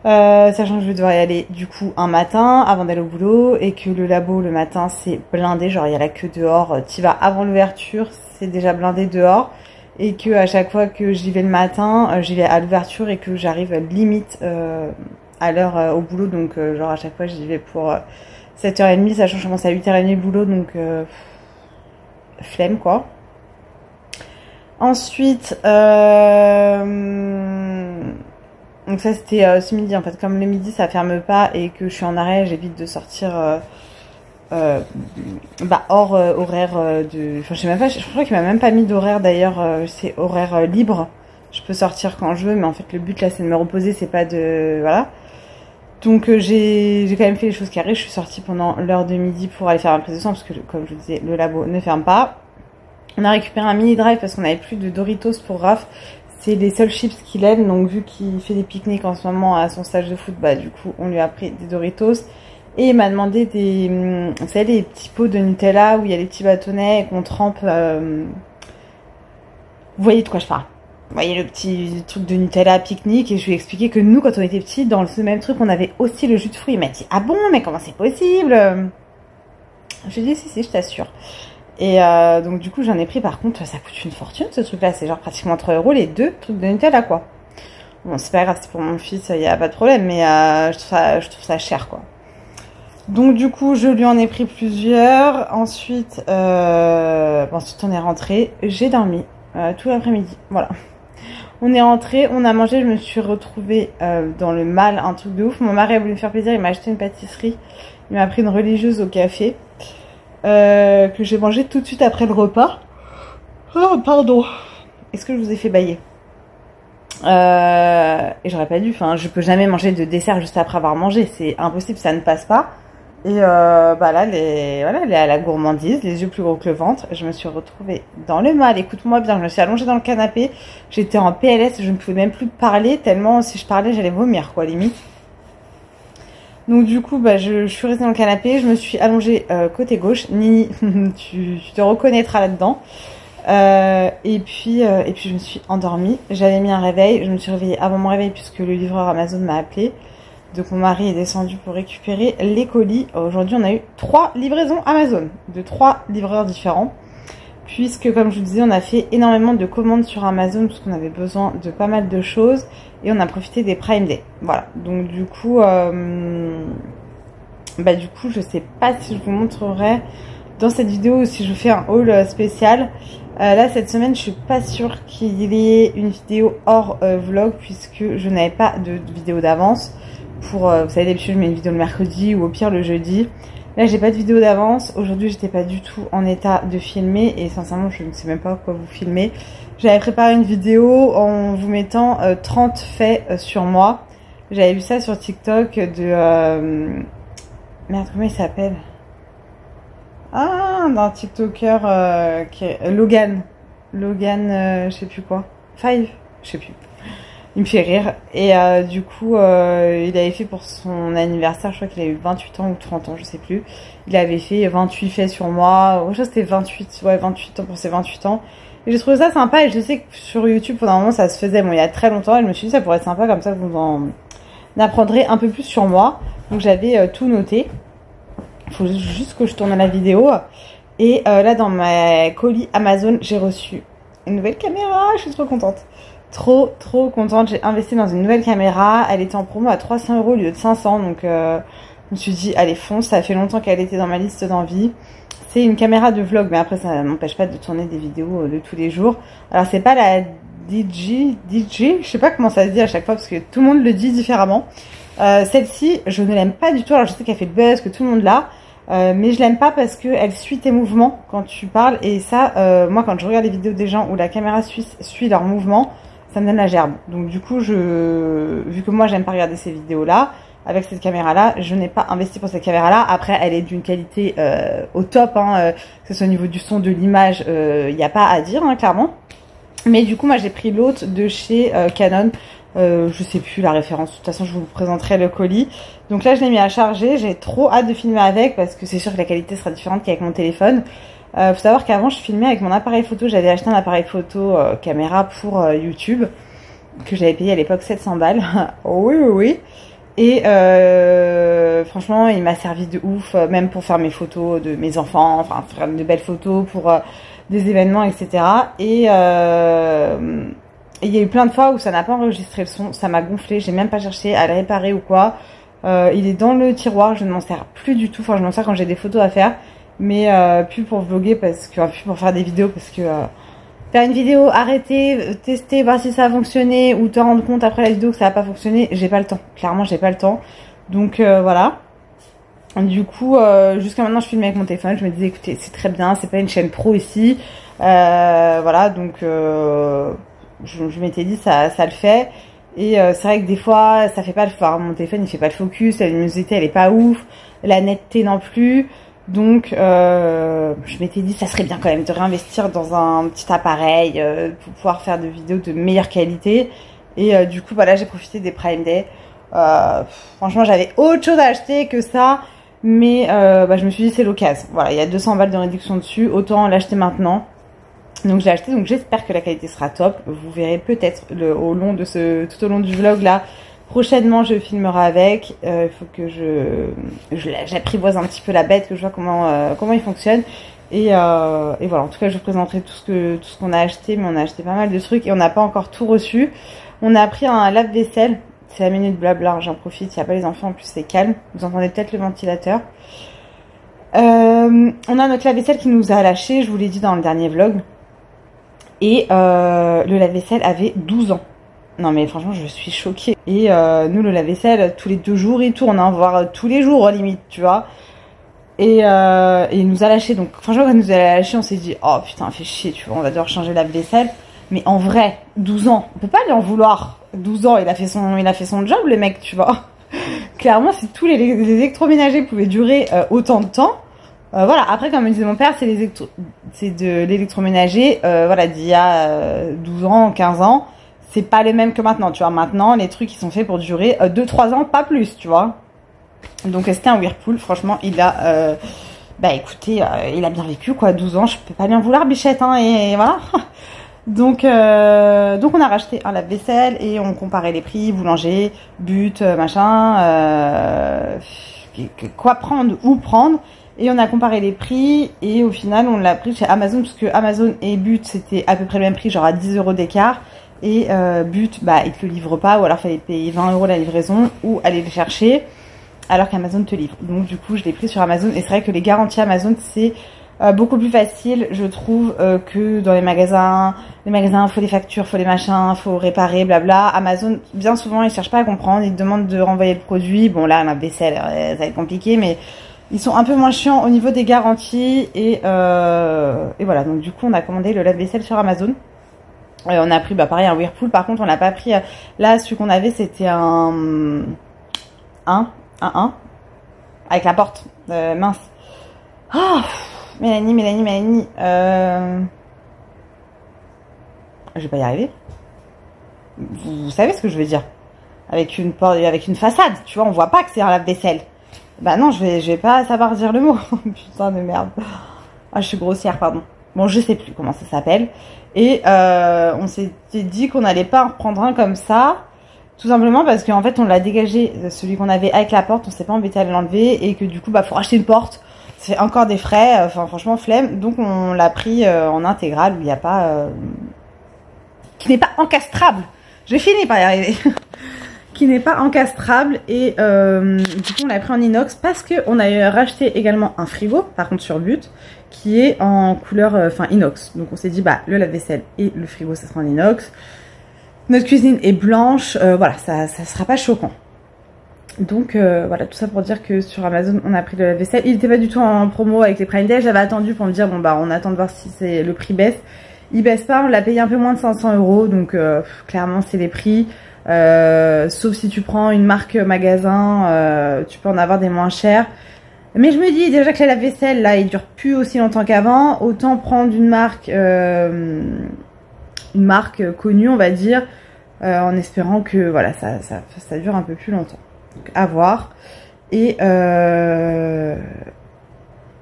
Sachant que je vais devoir y aller du coup un matin avant d'aller au boulot et que le labo le matin c'est blindé, genre il y a la queue dehors, t'y vas avant l'ouverture, c'est déjà blindé dehors et que à chaque fois que j'y vais le matin, j'y vais à l'ouverture et que j'arrive limite à l'heure au boulot, donc genre à chaque fois j'y vais pour 7h30, sachant que je commence à 8h30 le boulot, donc flemme quoi. Ensuite, donc ça c'était ce midi en fait, comme le midi ça ferme pas et que je suis en arrêt, j'évite de sortir hors horaire de... Enfin je sais même pas, je crois qu'il m'a même pas mis d'horaire d'ailleurs, c'est horaire libre, je peux sortir quand je veux, mais en fait le but là c'est de me reposer, c'est pas de... Voilà. Donc j'ai quand même fait les choses carrées, je suis sortie pendant l'heure de midi pour aller faire ma prise de sang parce que comme je vous disais, le labo ne ferme pas. On a récupéré un mini drive parce qu'on avait plus de Doritos pour Raph. C'est les seuls chips qu'il aime, donc vu qu'il fait des pique-niques en ce moment à son stage de foot, du coup on lui a pris des Doritos. Et il m'a demandé vous savez, les petits pots de Nutella où il y a les petits bâtonnets et qu'on trempe. Vous voyez de quoi je parle? Vous voyez le petit truc de Nutella pique-nique, et je lui ai expliqué que nous quand on était petits, dans ce même truc on avait aussi le jus de fruits. Il m'a dit ah bon, mais comment c'est possible? Je lui ai dit si, je t'assure. Et donc du coup j'en ai pris, par contre ça coûte une fortune ce truc là, c'est genre pratiquement 3 € les deux trucs de Nutella quoi. Bon c'est pas grave, c'est pour mon fils, il y a pas de problème, mais je trouve ça cher quoi. Donc du coup je lui en ai pris plusieurs. Ensuite on est rentré, j'ai dormi tout l'après-midi, voilà. On est rentré, on a mangé, je me suis retrouvée dans le mal, un truc de ouf. Mon mari a voulu me faire plaisir, il m'a acheté une pâtisserie, il m'a pris une religieuse au café. Que j'ai mangé tout de suite après le repas. Oh pardon. Est-ce que je vous ai fait bailler? Et j'aurais pas dû, enfin je peux jamais manger de dessert juste après avoir mangé, c'est impossible, ça ne passe pas. Et là elle est à la gourmandise, les yeux plus gros que le ventre. Je me suis retrouvée dans le mal, écoute-moi bien, je me suis allongée dans le canapé, j'étais en PLS, je ne pouvais même plus parler tellement si je parlais j'allais vomir quoi limite. Donc du coup, je suis restée dans le canapé, je me suis allongée côté gauche. Nini, tu te reconnaîtras là-dedans. Et puis je me suis endormie. J'avais mis un réveil, je me suis réveillée avant mon réveil puisque le livreur Amazon m'a appelé. Donc mon mari est descendu pour récupérer les colis. Aujourd'hui, on a eu 3 livraisons Amazon de 3 livreurs différents. Puisque comme je vous disais, on a fait énormément de commandes sur Amazon parce qu'on avait besoin de pas mal de choses. Et on a profité des Prime Day. Voilà. Donc du coup, je sais pas si je vous montrerai dans cette vidéo ou si je fais un haul spécial. Là, cette semaine, je suis pas sûre qu'il y ait une vidéo hors vlog puisque je n'avais pas de vidéo d'avance. Vous savez, d'habitude, je mets une vidéo le mercredi ou au pire le jeudi. Là j'ai pas de vidéo d'avance, aujourd'hui j'étais pas du tout en état de filmer et sincèrement je ne sais même pas quoi vous filmer. J'avais préparé une vidéo en vous mettant 30 faits sur moi. J'avais vu ça sur TikTok de... Merde, comment il s'appelle? Ah, d'un TikToker qui est Logan. Logan, je sais plus quoi. Five, je sais plus. Il me fait rire. Et du coup, il avait fait pour son anniversaire, je crois qu'il a eu 28 ans ou 30 ans, je sais plus. Il avait fait 28 faits sur moi. Je crois que c'était 28, ouais, 28 ans pour ses 28 ans. Et j'ai trouvé ça sympa et je sais que sur YouTube, pendant un moment, ça se faisait, bon, il y a très longtemps. Et je me suis dit, ça pourrait être sympa, comme ça, vous en apprendrez un peu plus sur moi. Donc j'avais tout noté. Il faut juste que je tourne la vidéo. Et là, dans ma colis Amazon, j'ai reçu une nouvelle caméra. Je suis trop contente. Trop contente. J'ai investi dans une nouvelle caméra. Elle était en promo à 300 € au lieu de 500. Donc, je me suis dit, allez, fonce. Ça fait longtemps qu'elle était dans ma liste d'envie. C'est une caméra de vlog. Mais après, ça m'empêche pas de tourner des vidéos de tous les jours. Alors, c'est pas la DJ. Je sais pas comment ça se dit à chaque fois parce que tout le monde le dit différemment. Celle-ci, je ne l'aime pas du tout. Alors, je sais qu'elle fait le buzz, que tout le monde l'a. Mais je l'aime pas parce qu'elle suit tes mouvements quand tu parles. Et ça, moi, quand je regarde les vidéos des gens où la caméra suit leurs mouvements, ça me donne la gerbe. Donc du coup, vu que moi, j'aime pas regarder ces vidéos-là, avec cette caméra-là, je n'ai pas investi pour cette caméra-là. Après, elle est d'une qualité au top, hein, que ce soit au niveau du son, de l'image, il n'y a pas à dire, hein, clairement. Mais du coup, moi, j'ai pris l'autre de chez Canon. Je sais plus la référence, de toute façon je vous présenterai le colis. Donc là je l'ai mis à charger, j'ai trop hâte de filmer avec parce que c'est sûr que la qualité sera différente qu'avec mon téléphone. Faut savoir qu'avant je filmais avec mon appareil photo, j'avais acheté un appareil photo caméra pour YouTube que j'avais payé à l'époque 700 balles. Oui. Et franchement il m'a servi de ouf, même pour faire mes photos de mes enfants, enfin faire de belles photos pour des événements, etc. Et il y a eu plein de fois où ça n'a pas enregistré le son, ça m'a gonflé, j'ai même pas cherché à le réparer ou quoi. Il est dans le tiroir, je ne m'en sers plus du tout, enfin je m'en sers quand j'ai des photos à faire, mais plus pour vlogger, plus pour faire des vidéos, parce que faire une vidéo, arrêter, tester, voir si ça a fonctionné, ou te rendre compte après la vidéo que ça n'a pas fonctionné, j'ai pas le temps, clairement j'ai pas le temps. Donc voilà. Du coup, jusqu'à maintenant je filmais avec mon téléphone, je me disais écoutez c'est très bien, c'est pas une chaîne pro ici, voilà, donc... je m'étais dit ça le fait et c'est vrai que des fois ça fait pas le fort, mon téléphone il fait pas le focus, la luminosité elle est pas ouf, la netteté non plus, donc je m'étais dit ça serait bien quand même de réinvestir dans un petit appareil pour pouvoir faire des vidéos de meilleure qualité. Et du coup voilà, j'ai profité des Prime Day. Franchement j'avais autre chose à acheter que ça, mais je me suis dit c'est l'occasion, voilà, il y a 200 balles de réduction dessus, autant l'acheter maintenant. Donc je l'ai acheté, donc j'espère que la qualité sera top. Vous verrez peut-être tout au long du vlog là. Prochainement je filmerai avec. Il faut que j'apprivoise un petit peu la bête, que je vois comment il fonctionne. Et voilà, en tout cas je vous présenterai tout ce qu'on a acheté, mais on a acheté pas mal de trucs et on n'a pas encore tout reçu. On a pris un lave-vaisselle, c'est la minute blabla, j'en profite, il n'y a pas les enfants, en plus c'est calme. Vous entendez peut-être le ventilateur. On a notre lave-vaisselle qui nous a lâché, je vous l'ai dit dans le dernier vlog. Et le lave-vaisselle avait 12 ans. Non mais franchement je suis choquée. Et nous le lave-vaisselle tous les 2 jours il tourne, hein, voire tous les jours limite, tu vois. Et il nous a lâché. Donc franchement quand il nous a lâché on s'est dit oh putain fait chier, tu vois, on va devoir changer le lave-vaisselle. Mais en vrai 12 ans, on peut pas lui en vouloir. 12 ans il a fait son job le mec, tu vois. Clairement si tous les électroménagers pouvaient durer autant de temps. Voilà, après comme me disait mon père, c'est de l'électroménager voilà, d'il y a 12 ans, 15 ans, c'est pas les mêmes que maintenant, tu vois. Maintenant, les trucs ils sont faits pour durer 2-3 ans, pas plus, tu vois. Donc c'était un Whirlpool, franchement, il a écoutez, il a bien vécu quoi, 12 ans, je peux pas lui en vouloir bichette, hein, et voilà. Donc on a racheté un lave-vaisselle et on comparait les prix, boulanger, but, machin, quoi prendre, où prendre. Et on a comparé les prix et au final on l'a pris chez Amazon parce que Amazon et But c'était à peu près le même prix, genre à 10 € d'écart. Et But, ils te le livrent pas, ou alors fallait payer 20 € la livraison ou aller le chercher alors qu'Amazon te livre. Donc du coup je l'ai pris sur Amazon et c'est vrai que les garanties Amazon c'est beaucoup plus facile je trouve que dans les magasins. Les magasins faut les factures, faut les machins, faut réparer, blabla. Amazon bien souvent ils cherchent pas à comprendre, ils te demandent de renvoyer le produit. Bon là la vaisselle ça va être compliqué mais Ils sont un peu moins chiants au niveau des garanties. Et voilà, donc du coup, on a commandé le lave-vaisselle sur Amazon. On a pris, bah pareil, un Whirlpool. Par contre, on l'a pas pris... là, celui qu'on avait, c'était un 1. Avec la porte. Mince. Oh, Mélanie. Je vais pas y arriver. Vous savez ce que je veux dire. Avec une porte, avec une façade. Tu vois, on voit pas que c'est un lave-vaisselle. Bah non, je vais pas savoir dire le mot. Putain de merde. Ah, je suis grossière, pardon. Bon, je sais plus comment ça s'appelle. Et on s'était dit qu'on n'allait pas en reprendre un comme ça. Tout simplement parce qu'en fait, on l'a dégagé, celui qu'on avait avec la porte. On s'est pas embêté à l'enlever. Et que du coup, bah, faut racheter une porte. C'est encore des frais. Enfin, franchement, flemme. Donc, on l'a pris en intégrale où il n'y a pas... qui n'est pas encastrable. Je vais finir par y arriver. Qui n'est pas encastrable. Et du coup, on l'a pris en inox parce qu'on a racheté également un frigo, par contre sur But, qui est en couleur inox. Donc, on s'est dit, bah, le lave-vaisselle et le frigo, ça sera en inox. Notre cuisine est blanche. Voilà, ça sera pas choquant. Donc, voilà, tout ça pour dire que sur Amazon, on a pris le lave-vaisselle. Il n'était pas du tout en promo avec les Prime Day. J'avais attendu pour me dire, bon, bah, on attend de voir si le prix baisse. Il baisse pas, on l'a payé un peu moins de 500 €, donc clairement c'est les prix. Sauf si tu prends une marque magasin, tu peux en avoir des moins chers. Mais je me dis déjà que la lave-vaisselle là, il dure plus aussi longtemps qu'avant. Autant prendre une marque connue, on va dire, en espérant que voilà, ça dure un peu plus longtemps. Donc à voir. Et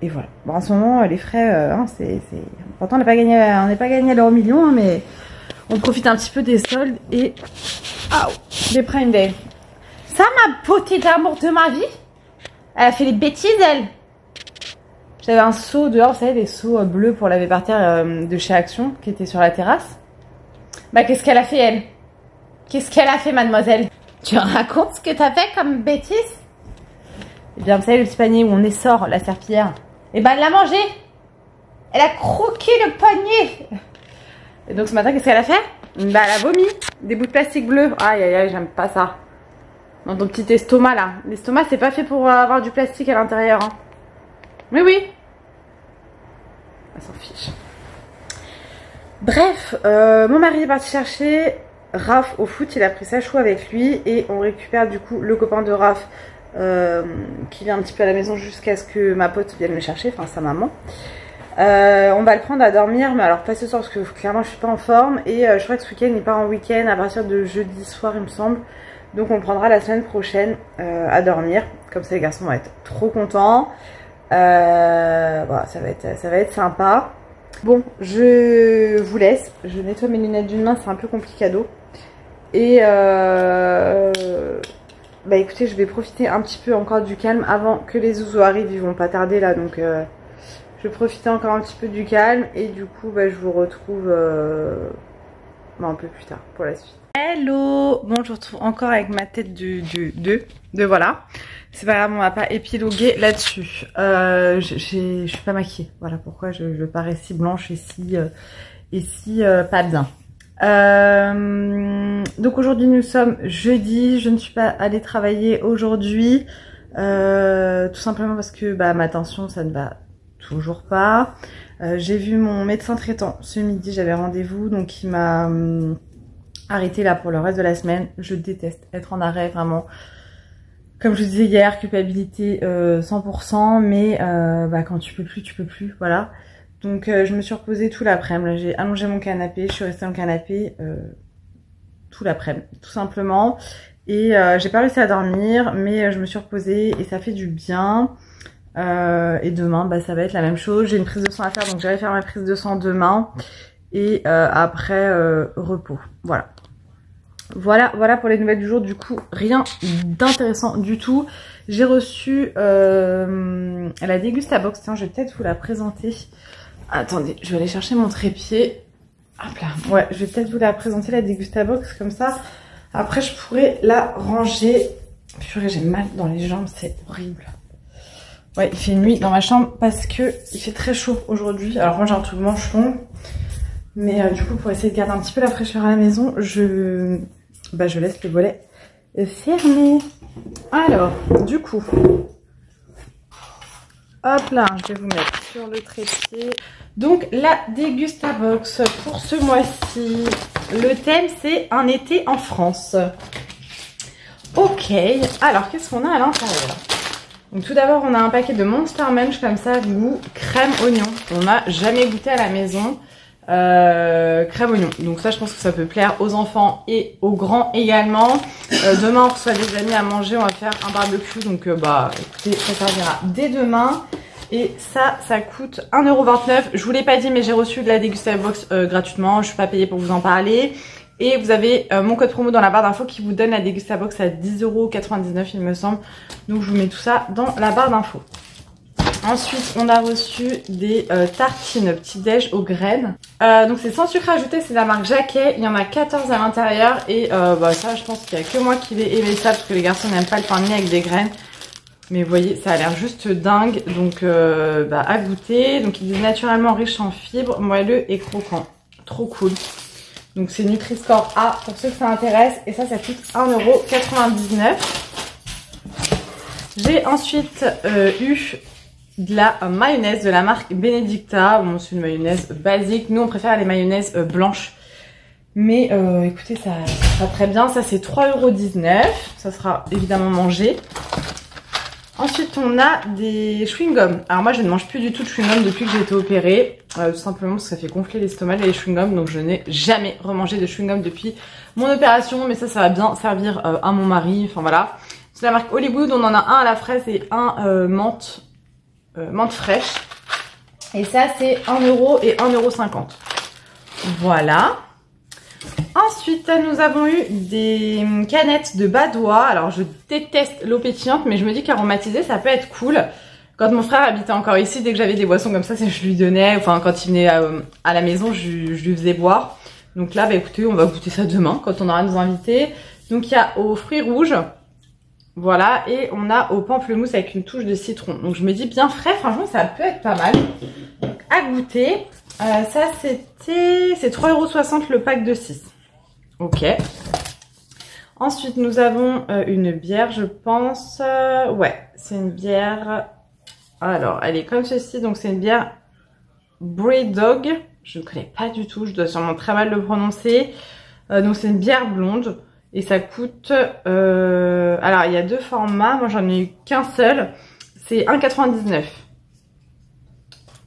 voilà. Bon, en ce moment, les frais, c'est... Pourtant, on n'est pas gagné à l'euro million, hein, mais on profite un petit peu des soldes et des Prime Day. Ça, ma beauté d'amour de ma vie, elle a fait les bêtises, elle. J'avais un seau dehors, vous savez, des seaux bleus pour laver par terre de chez Action, qui était sur la terrasse. Bah, qu'est-ce qu'elle a fait, elle? Qu'est-ce qu'elle a fait, mademoiselle? Tu racontes ce que t'as fait comme bêtise? Eh bien, vous savez, le petit panier où on essore la serpillière. Et ben, elle l'a mangé. Elle a croqué le panier. Et donc, ce matin, qu'est-ce qu'elle a fait? Bah, elle a vomi. Des bouts de plastique bleu. Aïe, aïe, aïe, j'aime pas ça. Dans ton petit estomac, là. L'estomac, c'est pas fait pour avoir du plastique à l'intérieur. Hein. Mais oui. Elle s'en fiche. Bref, mon mari est parti chercher Raph au foot. Il a pris sa chou avec lui. Et on récupère, du coup, le copain de Raph. Qui vient un petit peu à la maison jusqu'à ce que ma pote vienne le chercher, enfin sa maman. On va le prendre à dormir, mais alors pas ce soir parce que clairement je suis pas en forme. Et je crois que ce week-end il part en week-end à partir de jeudi soir, il me semble. Donc on le prendra la semaine prochaine à dormir. Comme ça les garçons vont être trop contents. Voilà, ça va être sympa. Bon, je vous laisse. Je nettoie mes lunettes d'une main, c'est un peu complicado. Et bah écoutez, je vais profiter un petit peu encore du calme avant que les zouzous arrivent. Ils vont pas tarder là, donc je vais profiter encore un petit peu du calme. Et du coup, bah, je vous retrouve un peu plus tard pour la suite. Hello. Bon, je vous retrouve encore avec ma tête de voilà. C'est pas grave, on va pas épiloguer là-dessus. Je suis pas maquillée. Voilà pourquoi je parais si blanche et si pas bien. Donc aujourd'hui nous sommes jeudi, je ne suis pas allée travailler aujourd'hui, tout simplement parce que bah, ma tension ça ne va toujours pas. J'ai vu mon médecin traitant ce midi, j'avais rendez-vous, donc il m'a arrêté là pour le reste de la semaine. Je déteste être en arrêt, vraiment. Comme je vous disais hier, culpabilité 100%, mais bah, quand tu peux plus, voilà. Donc je me suis reposée tout l'après-midi, j'ai allongé mon canapé, je suis restée dans le canapé tout l'après-midi, tout simplement. Et j'ai pas réussi à dormir, mais je me suis reposée et ça fait du bien. Et demain, bah, ça va être la même chose. J'ai une prise de sang à faire, donc j'irai faire ma prise de sang demain. Et après, repos. Voilà pour les nouvelles du jour. Du coup, rien d'intéressant du tout. J'ai reçu la Dégustabox. Tiens, je vais peut-être vous la présenter. Attendez, je vais aller chercher mon trépied. Hop là. Ouais, je vais peut-être vous la présenter, la Dégustabox, comme ça. Après, je pourrais la ranger. Purée, j'ai mal dans les jambes, c'est horrible. Ouais, il fait nuit dans ma chambre parce que il fait très chaud aujourd'hui. Alors moi, j'ai un truc manche long. Mais du coup, pour essayer de garder un petit peu la fraîcheur à la maison, je laisse le volet fermé. Alors, du coup, Hop là, je vais vous mettre sur le trépied. Donc la Dégustabox pour ce mois-ci. Le thème c'est un été en France. Ok, alors qu'est-ce qu'on a à l'intérieur? Donc tout d'abord on a un paquet de Monster Munch comme ça, goût crème oignon. On n'a jamais goûté à la maison. Crème oignon. Donc ça je pense que ça peut plaire aux enfants et aux grands également. Demain on reçoit des amis à manger, on va faire un barbecue. Donc bah écoutez, ça servira dès demain. Et ça coûte 1,29 €. Je vous l'ai pas dit mais j'ai reçu de la Dégustabox gratuitement. Je suis pas payée pour vous en parler. Et vous avez mon code promo dans la barre d'infos qui vous donne la Dégustabox à 10,99 € il me semble. Donc je vous mets tout ça dans la barre d'infos. Ensuite, on a reçu des tartines petit déj aux graines. Donc c'est sans sucre ajouté, c'est de la marque Jacquet. Il y en a 14 à l'intérieur et bah, ça je pense qu'il n'y a que moi qui vais aimer ça parce que les garçons n'aiment pas le pain de mie avec des graines. Mais vous voyez, ça a l'air juste dingue. Donc bah, à goûter. Donc il est naturellement riche en fibres, moelleux et croquant. Trop cool. Donc c'est Nutri-Score A pour ceux que ça intéresse. Et ça coûte 1,99 €. J'ai ensuite eu de la mayonnaise de la marque Benedicta. Bon, c'est une mayonnaise basique. Nous, on préfère les mayonnaises blanches. Mais écoutez, ça sera très bien. Ça, c'est 3,19 €. Ça sera évidemment mangé. Ensuite, on a des chewing-gums. Alors moi, je ne mange plus du tout de chewing-gum depuis que j'ai été opérée. Tout simplement parce que ça fait gonfler l'estomac les chewing-gums. Donc, je n'ai jamais remangé de chewing-gum depuis mon opération. Mais ça va bien servir à mon mari. Enfin, voilà. C'est la marque Hollywood. On en a un à la fraise et un menthe fraîche. Et ça, c'est 1 € et 1,50 €. Voilà. Ensuite, nous avons eu des canettes de Badois. Alors, je déteste l'eau pétillante, mais je me dis qu'aromatiser, ça peut être cool. Quand mon frère habitait encore ici, dès que j'avais des boissons comme ça, je lui donnais. Enfin, quand il venait à la maison, je lui faisais boire. Donc là, bah écoutez, on va goûter ça demain, quand on aura nos invités. Donc, il y a aux fruits rouges. Voilà, et on a au pamplemousse avec une touche de citron. Donc je me dis bien frais, franchement ça peut être pas mal. Donc, à goûter. Ça c'est 3,60 € le pack de 6. Ok. Ensuite nous avons une bière je pense. Ouais, c'est une bière. Alors elle est comme ceci, donc c'est une bière Brewdog. Je ne connais pas du tout, je dois sûrement très mal le prononcer. Donc c'est une bière blonde. Et ça coûte... alors, il y a deux formats. Moi, j'en ai eu qu'un seul. C'est 1,99 €.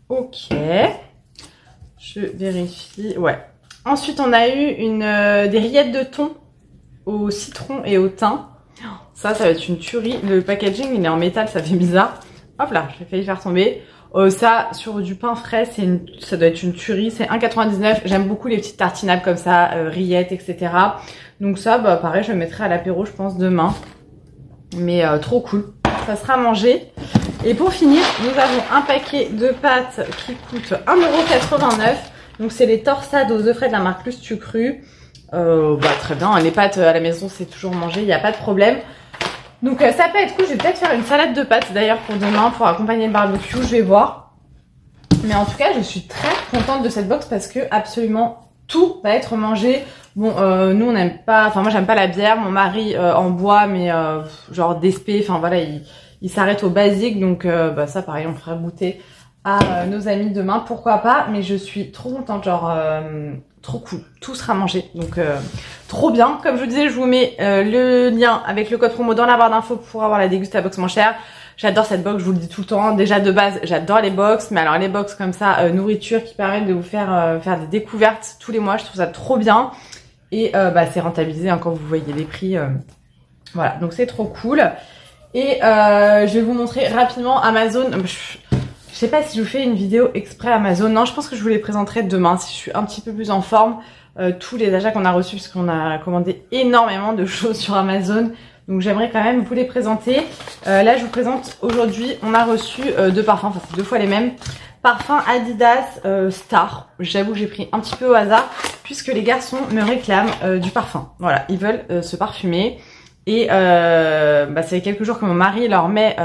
Ok. Je vérifie. Ouais. Ensuite, on a eu des rillettes de thon au citron et au thym. Ça va être une tuerie. Le packaging, il est en métal. Ça fait bizarre. Hop là, j'ai failli faire tomber. Ça, sur du pain frais, ça doit être une tuerie. C'est 1,99 €. J'aime beaucoup les petites tartinables comme ça, rillettes, etc. Donc ça, bah pareil, je le mettrai à l'apéro, je pense, demain. Mais trop cool. Ça sera mangé. Et pour finir, nous avons un paquet de pâtes qui coûte 1,89 €. Donc c'est les torsades aux œufs frais de la marque Lustu Cru. Bah très bien, les pâtes à la maison, c'est toujours mangé, il n'y a pas de problème. Donc ça peut être cool, je vais peut-être faire une salade de pâtes d'ailleurs pour demain, pour accompagner le barbecue, je vais voir. Mais en tout cas, je suis très contente de cette box parce que absolument tout va être mangé. Bon, nous on n'aime pas, enfin moi j'aime pas la bière, mon mari en boit, mais genre d'espé, enfin voilà, il s'arrête au basique, donc bah ça pareil, on ferait goûter à nos amis demain, pourquoi pas, mais je suis trop contente, genre trop cool, tout sera mangé, donc trop bien. Comme je vous disais, je vous mets le lien avec le code promo dans la barre d'infos pour avoir la Dégustabox moins chère. J'adore cette box, je vous le dis tout le temps. Déjà de base, j'adore les box, mais alors les box comme ça, nourriture qui permettent de vous faire des découvertes tous les mois, je trouve ça trop bien. Et bah, c'est rentabilisé hein, quand vous voyez les prix. Voilà, donc c'est trop cool. Et je vais vous montrer rapidement Amazon. Je sais pas si je vous fais une vidéo exprès Amazon. Non, je pense que je vous les présenterai demain si je suis un petit peu plus en forme. Tous les achats qu'on a reçus, parce qu'on a commandé énormément de choses sur Amazon. Donc j'aimerais quand même vous les présenter. Là, je vous présente aujourd'hui, on a reçu deux parfums, enfin c'est deux fois les mêmes. Parfum Adidas Star. J'avoue que j'ai pris un petit peu au hasard puisque les garçons me réclament du parfum. Voilà, ils veulent se parfumer. Et bah, ça fait quelques jours que mon mari leur met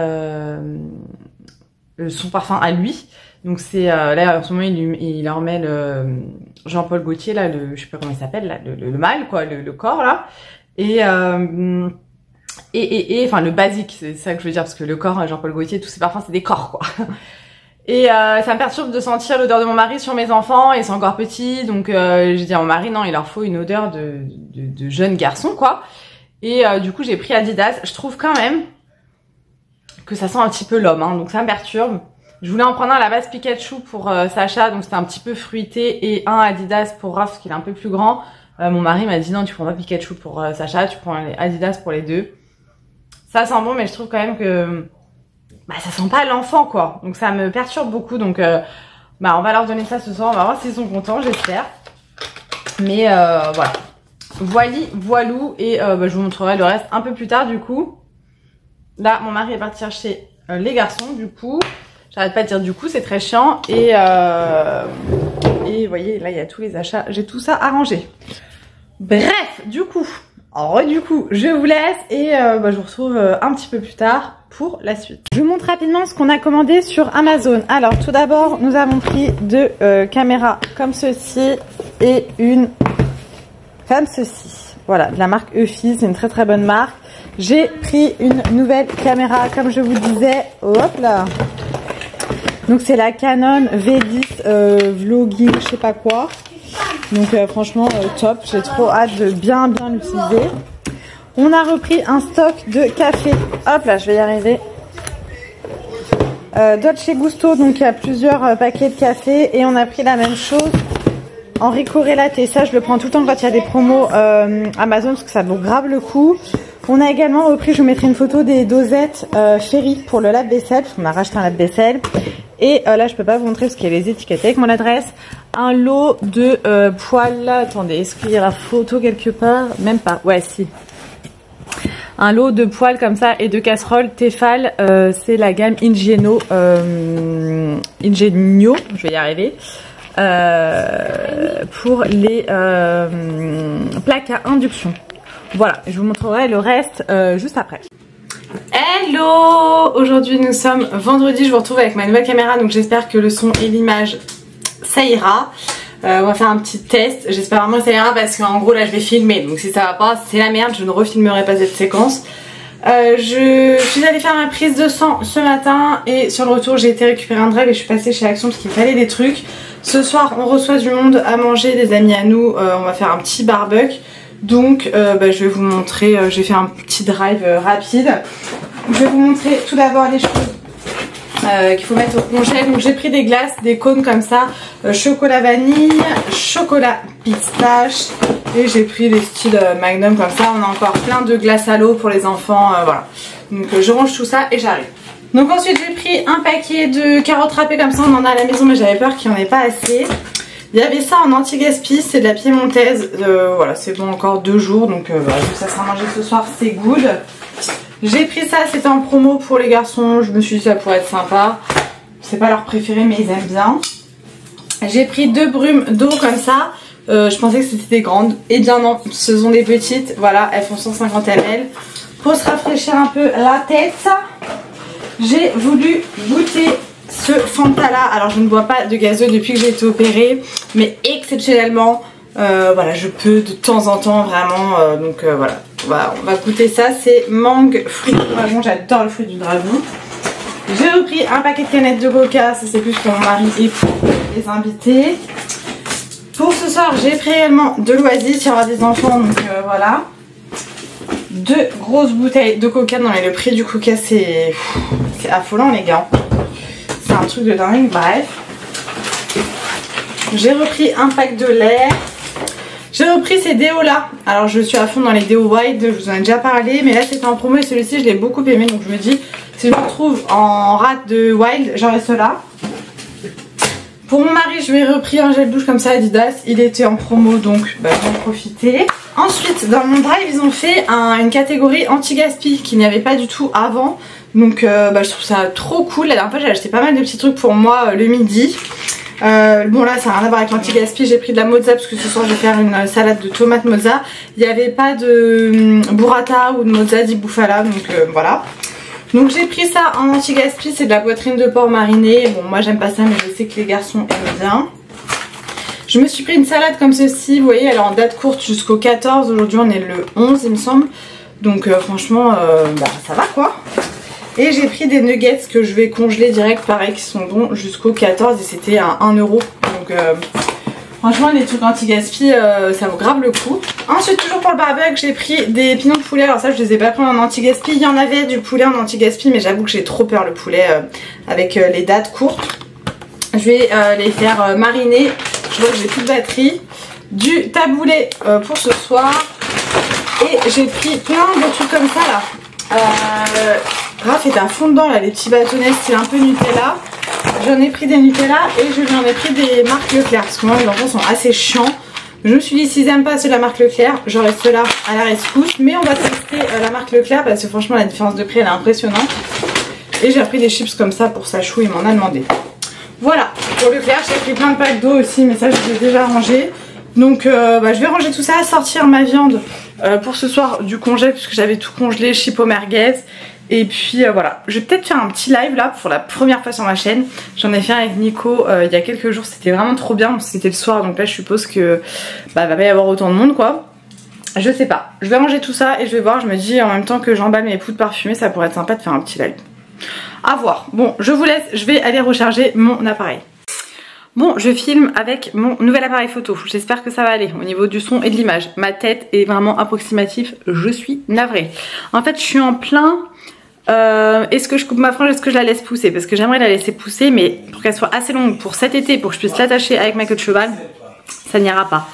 son parfum à lui. Donc c'est là en ce moment il leur met le Jean-Paul Gaultier là, je sais pas comment il s'appelle là, le mâle quoi, le corps là. Et enfin le basique, c'est ça que je veux dire, parce que le corps, Jean-Paul Gaultier, tous ces parfums, c'est des corps quoi. Et ça me perturbe de sentir l'odeur de mon mari sur mes enfants, et c'est encore petit, donc j'ai dit à mon mari, non, il leur faut une odeur de jeune garçon quoi. Et du coup j'ai pris Adidas. Je trouve quand même que ça sent un petit peu l'homme, hein, donc ça me perturbe. Je voulais en prendre un à la base Pikachu pour Sacha, donc c'était un petit peu fruité, et un Adidas pour Raph, parce qu'il est un peu plus grand. Mon mari m'a dit non, tu prends pas Pikachu pour Sacha, tu prends les Adidas pour les deux. Ça sent bon, mais je trouve quand même que bah ça sent pas l'enfant quoi, donc ça me perturbe beaucoup. Donc bah on va leur donner ça ce soir, on va voir s'ils sont contents, j'espère. Mais voilà, voilou, et bah, je vous montrerai le reste un peu plus tard du coup. Là mon mari est parti chercher les garçons du coup. J'arrête pas de dire du coup, c'est très chiant. Et vous voyez, là il y a tous les achats, j'ai tout ça arrangé. Bref, du coup, je vous laisse et bah, je vous retrouve un petit peu plus tard pour la suite. Je vous montre rapidement ce qu'on a commandé sur Amazon. Alors tout d'abord, nous avons pris deux caméras comme ceci et une comme ceci. Voilà, de la marque Eufy, c'est une très très bonne marque. J'ai pris une nouvelle caméra comme je vous disais. Hop là. Donc c'est la Canon V10 Vlogging, je sais pas quoi. Donc franchement top, j'ai trop hâte de bien l'utiliser. On a repris un stock de café. Hop là, je vais y arriver. Dolce Gusto, donc il y a plusieurs paquets de café. Et on a pris la même chose en Ricoré Latte. Ça je le prends tout le temps quand il y a des promos Amazon, parce que ça vaut grave le coup. On a également repris, je vous mettrai une photo des dosettes Ferry pour le lave-vaisselle, parce qu'on a racheté un lave-vaisselle. Et là je peux pas vous montrer parce qu'il y a les étiquettes avec mon adresse. Un lot de poêles. Attendez, est-ce qu'il y a la photo quelque part? Même pas, ouais si. Un lot de poêles comme ça et de casseroles Tefal. C'est la gamme Ingenio, je vais y arriver. Pour les plaques à induction. Voilà, je vous montrerai le reste juste après. Hello! Aujourd'hui nous sommes vendredi, je vous retrouve avec ma nouvelle caméra, donc j'espère que le son et l'image ça ira. On va faire un petit test, j'espère vraiment que ça ira parce qu'en gros là je vais filmer, donc si ça va pas c'est la merde, je ne refilmerai pas cette séquence. Je suis allée faire ma prise de sang ce matin et sur le retour j'ai été récupérer un drive et je suis passée chez Action parce qu'il fallait des trucs. Ce soir on reçoit du monde à manger, des amis à nous, on va faire un petit barbecue. Donc bah, je vais vous montrer, j'ai fait un petit drive rapide. Je vais vous montrer tout d'abord les choses qu'il faut mettre au congèle. Donc j'ai pris des glaces, des cônes comme ça, chocolat vanille, chocolat pistache, et j'ai pris des styles Magnum comme ça. On a encore plein de glaces à l'eau pour les enfants, voilà. Donc je range tout ça et j'arrive. Donc ensuite j'ai pris un paquet de carottes râpées comme ça, on en a à la maison mais j'avais peur qu'il n'y en ait pas assez. Il y avait ça en anti-gaspi, c'est de la piémontaise, voilà c'est bon encore 2 jours, donc voilà, ça sera mangé ce soir, c'est good. J'ai pris ça, c'était en promo pour les garçons, je me suis dit ça pourrait être sympa. C'est pas leur préféré mais ils aiment bien. J'ai pris 2 brumes d'eau comme ça, je pensais que c'était des grandes, et bien non, ce sont des petites, voilà, elles font 150 ml. Pour se rafraîchir un peu la tête, j'ai voulu goûter ce Fanta là. Alors je ne bois pas de gazeux depuis que j'ai été opérée, mais exceptionnellement voilà, je peux de temps en temps vraiment, donc voilà, on va goûter ça. C'est mangue fruit du dragon, j'adore le fruit du dragon. J'ai repris un paquet de canettes de coca, ça c'est plus pour mon mari et pour les invités. Pour ce soir j'ai pris également de l'Oasis, il y aura des enfants, donc voilà. 2 grosses bouteilles de coca, non mais le prix du coca c'est affolant les gars. C'est un truc de dingue, bref. J'ai repris un pack de lait. J'ai repris ces déos là. Alors je suis à fond dans les déos Wild, je vous en ai déjà parlé. Mais là c'était en promo et celui-ci je l'ai beaucoup aimé. Donc je me dis, si je me retrouve en rate de Wild, j'aurai ceux-là. Pour mon mari je lui ai repris un gel douche comme ça Adidas. Il était en promo donc bah, j'en ai profité. Ensuite dans mon drive ils ont fait une catégorie anti-gaspi qu'il n'y avait pas du tout avant. Donc bah, je trouve ça trop cool. La dernière fois j'ai acheté pas mal de petits trucs pour moi le midi. Bon là ça n'a rien à voir avec l'anti-gaspi. J'ai pris de la mozza parce que ce soir je vais faire une salade de tomates mozza. Il n'y avait pas de burrata ou de mozza di bufala, donc voilà. Donc j'ai pris ça en anti-gaspi, c'est de la poitrine de porc marinée. Bon moi j'aime pas ça mais je sais que les garçons aiment bien. Je me suis pris une salade comme ceci, vous voyez elle est en date courte jusqu'au 14, aujourd'hui on est le 11 il me semble. Donc franchement, ça va quoi. Et j'ai pris des nuggets que je vais congeler direct, pareil, qui sont bons jusqu'au 14 et c'était à 1 €. Donc franchement, les trucs anti-gaspi, ça vaut grave le coup. Ensuite, toujours pour le barbecue, j'ai pris des pignons de poulet. Alors ça, je les ai pas pris en anti-gaspi. Il y en avait du poulet en anti-gaspi, mais j'avoue que j'ai trop peur le poulet avec les dates courtes. Je vais les faire mariner. Je vois que j'ai plus de batterie. Du taboulé pour ce soir. Et j'ai pris plein de trucs comme ça là. Raph est à fond dedans là, les petits bâtonnets style un peu Nutella. J'en ai pris des Nutella et je lui en ai pris des marques Leclerc parce que moi les enfants sont assez chiants. Je me suis dit s'ils n'aiment pas ceux de la marque Leclerc, j'aurai ceux-là à la rescousse. Mais on va tester la marque Leclerc parce que franchement la différence de prix elle est impressionnante. Et j'ai pris des chips comme ça pour sa chou, il m'en a demandé. Voilà, pour Leclerc j'ai pris plein de packs d'eau aussi mais ça je les ai déjà rangés. Donc je vais ranger tout ça, sortir ma viande pour ce soir du congé puisque j'avais tout congelé, chipot merguez. Et puis voilà, je vais peut-être faire un petit live là pour la première fois sur ma chaîne. J'en ai fait un avec Nico il y a quelques jours, c'était vraiment trop bien, c'était le soir donc là je suppose que va pas y avoir autant de monde quoi. Je sais pas, je vais ranger tout ça et je vais voir, je me dis en même temps que j'emballe mes poudres parfumées ça pourrait être sympa de faire un petit live. À voir, bon je vous laisse, je vais aller recharger mon appareil. Bon, je filme avec mon nouvel appareil photo. J'espère que ça va aller au niveau du son et de l'image. Ma tête est vraiment approximative. Je suis navrée. En fait, je suis en plein... est-ce que je coupe ma frange, est-ce que je la laisse pousser? Parce que j'aimerais la laisser pousser, mais pour qu'elle soit assez longue pour cet été, pour que je puisse l'attacher avec ma queue de cheval, ça n'ira pas.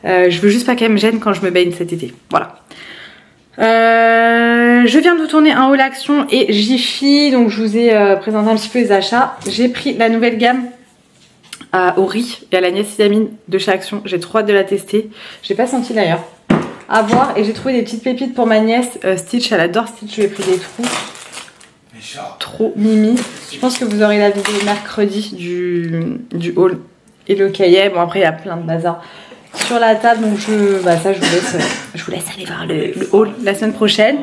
Je veux juste pas qu'elle me gêne quand je me baigne cet été. Voilà. Je viens de vous tourner un haul action et Jiffy. Donc je vous ai présenté un petit peu les achats. J'ai pris la nouvelle gamme au riz et à la niacinamide de chez Action. J'ai trop hâte de la tester. J'ai pas senti d'ailleurs. À voir. Et j'ai trouvé des petites pépites pour ma nièce. Stitch, elle adore Stitch. Je lui ai pris des trous. Trop mimi. Je pense que vous aurez la vidéo mercredi du haul et le cahier. Bon après il y a plein de bazar sur la table. Donc ça je vous laisse aller voir le haul la semaine prochaine.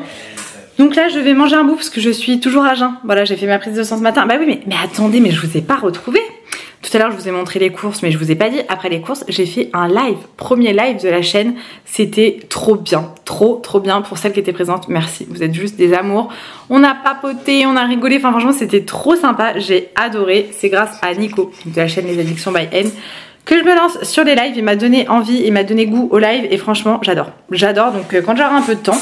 Donc là je vais manger un bout parce que je suis toujours à jeun. Voilà, j'ai fait ma prise de sang ce matin. Bah oui mais attendez, mais je vous ai pas retrouvé. Tout à l'heure je vous ai montré les courses mais je vous ai pas dit. Après les courses j'ai fait un live, premier live de la chaîne. C'était trop bien, trop bien pour celles qui étaient présentes. Merci, vous êtes juste des amours. On a papoté, on a rigolé, enfin franchement c'était trop sympa. J'ai adoré, c'est grâce à Nico de la chaîne Les Addictions by N que je me lance sur les lives. Il m'a donné envie, il m'a donné goût au live et franchement j'adore. J'adore, donc quand j'aurai un peu de temps,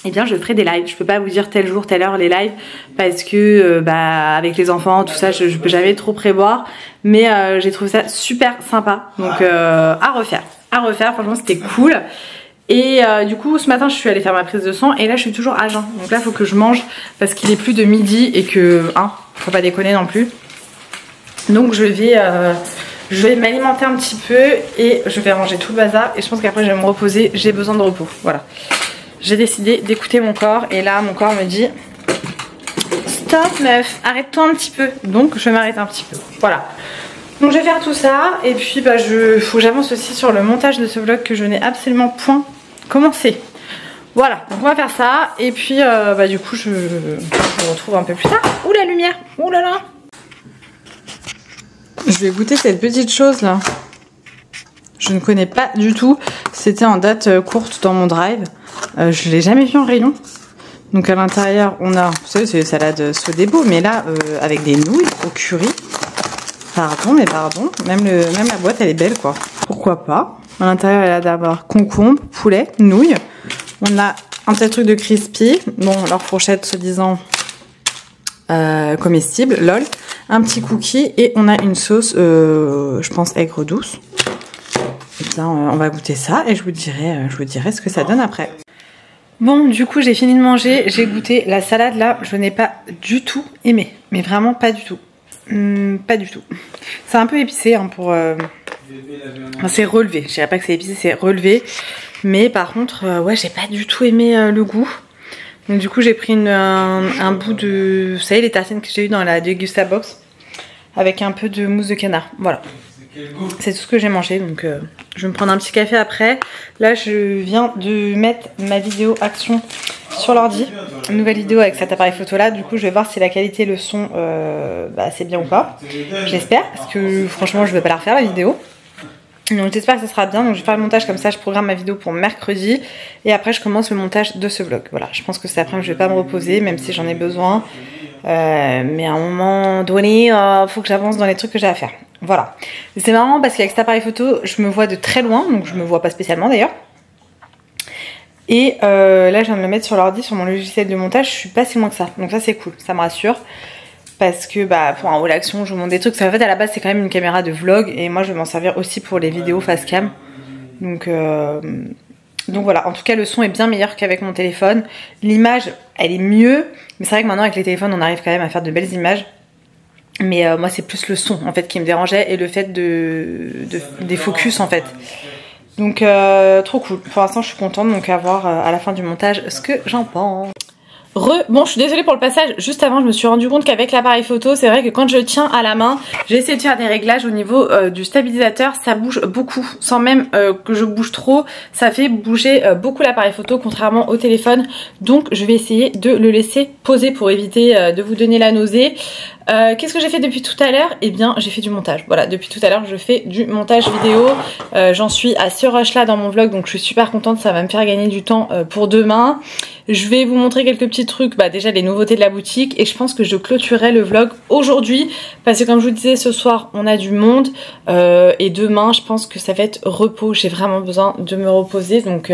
eh bien je ferai des lives. Je peux pas vous dire tel jour, telle heure les lives parce que avec les enfants tout ça je peux jamais trop prévoir, mais j'ai trouvé ça super sympa, donc à refaire franchement c'était cool. Et du coup ce matin je suis allée faire ma prise de sang et là je suis toujours à jeun, donc là il faut que je mange parce qu'il est plus de midi et que faut pas déconner non plus. Donc je vais m'alimenter un petit peu et je vais ranger tout le bazar et je pense qu'après je vais me reposer, j'ai besoin de repos, voilà. J'ai décidé d'écouter mon corps et là mon corps me dit stop meuf, arrête-toi un petit peu. Donc je vais m'arrêter un petit peu, voilà. Donc je vais faire tout ça et puis faut que j'avance aussi sur le montage de ce vlog que je n'ai absolument point commencé. Voilà, donc on va faire ça et puis du coup je vous retrouve un peu plus tard. Ouh la lumière, ouh là là. Je vais goûter cette petite chose là. Je ne connais pas du tout. C'était en date courte dans mon drive. Je l'ai jamais vu en rayon. Donc à l'intérieur on a, vous savez c'est une salade sodebo, mais là avec des nouilles au curry. Pardon mais pardon, même la boîte elle est belle quoi. Pourquoi pas. À l'intérieur elle a d'abord concombre, poulet, nouilles. On a un petit truc de crispy. Bon leur fourchette soi-disant comestible, lol. Un petit cookie et on a une sauce je pense aigre douce. Et bien on va goûter ça et je vous dirai ce que ça donne après. Bon du coup j'ai fini de manger, j'ai goûté la salade là, je n'ai pas du tout aimé, mais vraiment pas du tout. Pas du tout. C'est un peu épicé pour... c'est relevé, je dirais pas que c'est épicé, c'est relevé. Mais par contre ouais j'ai pas du tout aimé le goût. Donc du coup j'ai pris un bout de... Vous savez les tartines que j'ai eu dans la Degusta Box avec un peu de mousse de canard, voilà. C'est tout ce que j'ai mangé, donc je vais me prendre un petit café après. Là je viens de mettre ma vidéo action sur l'ordi, une nouvelle vidéo avec cet appareil photo là. Du coup je vais voir si la qualité, le son c'est bien ou pas. J'espère, parce que franchement je vais pas la refaire la vidéo. Donc j'espère que ça sera bien. Donc je vais faire le montage comme ça, je programme ma vidéo pour mercredi. Et après je commence le montage de ce vlog. Voilà, je pense que c'est après que je vais pas me reposer, même si j'en ai besoin. Mais à un moment donné, faut que j'avance dans les trucs que j'ai à faire. Voilà. C'est marrant parce qu'avec cet appareil photo, je me vois de très loin. Donc je me vois pas spécialement d'ailleurs. Et là je viens de le mettre sur l'ordi, sur mon logiciel de montage. Je suis pas si loin que ça. Donc ça c'est cool, ça me rassure. Parce que bah pour un haut l'action, je vous montre des trucs. En fait à la base c'est quand même une caméra de vlog. Et moi je vais m'en servir aussi pour les vidéos face cam. Donc voilà, en tout cas le son est bien meilleur qu'avec mon téléphone. L'image elle est mieux. Mais c'est vrai que maintenant avec les téléphones on arrive quand même à faire de belles images. Mais moi c'est plus le son en fait qui me dérangeait. Et le fait des focus en fait. Donc trop cool. Pour l'instant je suis contente. Donc à voir à la fin du montage ce que j'en pense. Bon, je suis désolée pour le passage. Juste avant, je me suis rendu compte qu'avec l'appareil photo, c'est vrai que quand je tiens à la main, j'ai essayé de faire des réglages au niveau du stabilisateur. Ça bouge beaucoup, sans même que je bouge trop. Ça fait bouger beaucoup l'appareil photo, contrairement au téléphone. Donc, je vais essayer de le laisser poser pour éviter de vous donner la nausée. Qu'est-ce que j'ai fait depuis tout à l'heure? Eh bien j'ai fait du montage. Voilà, depuis tout à l'heure je fais du montage vidéo. J'en suis à ce rush là dans mon vlog, donc je suis super contente, ça va me faire gagner du temps pour demain. Je vais vous montrer quelques petits trucs, bah déjà les nouveautés de la boutique, et je pense que je clôturerai le vlog aujourd'hui parce que comme je vous disais ce soir on a du monde et demain je pense que ça va être repos. J'ai vraiment besoin de me reposer, donc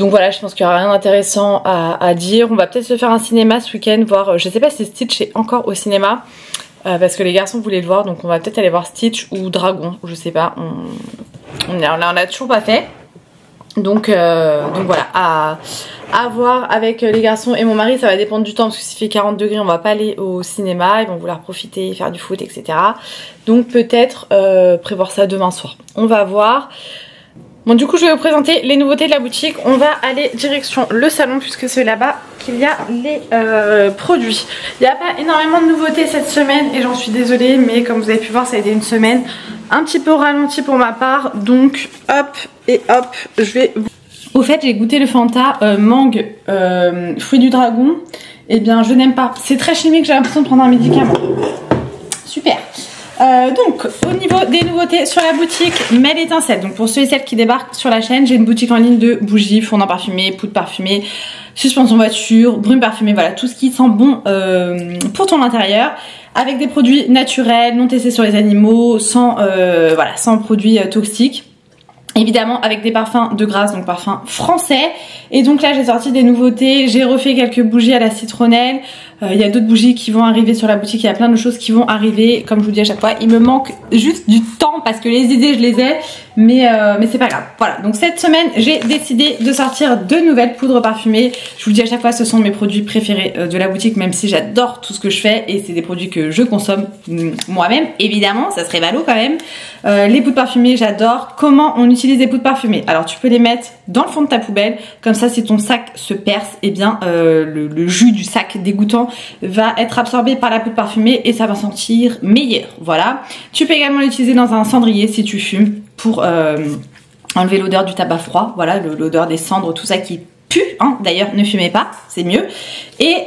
voilà, je pense qu'il n'y aura rien d'intéressant à dire. On va peut-être se faire un cinéma ce week-end, voir, je sais pas si Stitch est encore au cinéma, parce que les garçons voulaient le voir, donc on va peut-être aller voir Stitch ou Dragon, je sais pas, on a toujours pas fait. Donc voilà, à voir avec les garçons et mon mari, ça va dépendre du temps, parce que s'il fait 40 degrés, on va pas aller au cinéma, ils vont vouloir profiter, faire du foot, etc. Donc peut-être prévoir ça demain soir, on va voir. Bon du coup je vais vous présenter les nouveautés de la boutique. On va aller direction le salon puisque c'est là-bas qu'il y a les produits. Il n'y a pas énormément de nouveautés cette semaine et j'en suis désolée, mais comme vous avez pu voir ça a été une semaine un petit peu ralentie pour ma part. Donc hop et hop, je vais... Au fait j'ai goûté le Fanta mangue fruit du dragon. Et bien je n'aime pas, c'est très chimique, j'ai l'impression de prendre un médicament. Super. Donc au niveau des nouveautés sur la boutique, Mel Étincelle. Donc pour ceux et celles qui débarquent sur la chaîne, j'ai une boutique en ligne de bougies, fondant parfumé, poudre parfumée, suspension voiture, brume parfumée, voilà tout ce qui sent bon pour ton intérieur, avec des produits naturels, non testés sur les animaux, sans produits toxiques. Évidemment avec des parfums de grâce, donc parfums français. Et donc là j'ai sorti des nouveautés, j'ai refait quelques bougies à la citronnelle. Il y a d'autres bougies qui vont arriver sur la boutique, il y a plein de choses qui vont arriver. Comme je vous dis à chaque fois, il me manque juste du temps parce que les idées je les ai, mais c'est pas grave. Voilà, donc cette semaine j'ai décidé de sortir de nouvelles poudres parfumées. Je vous dis à chaque fois, ce sont mes produits préférés de la boutique, même si j'adore tout ce que je fais et c'est des produits que je consomme moi-même, évidemment, ça serait ballot quand même. Les poudres parfumées, j'adore. Comment on utilise les poudres parfumées? Alors tu peux les mettre dans le fond de ta poubelle, comme ça si ton sac se perce, et bien le jus du sac dégoûtant va être absorbé par la poudre parfumée et ça va sentir meilleur. Voilà. Tu peux également l'utiliser dans un cendrier si tu fumes pour enlever l'odeur du tabac froid, voilà, l'odeur des cendres, tout ça qui pue, hein. D'ailleurs ne fumez pas, c'est mieux. Et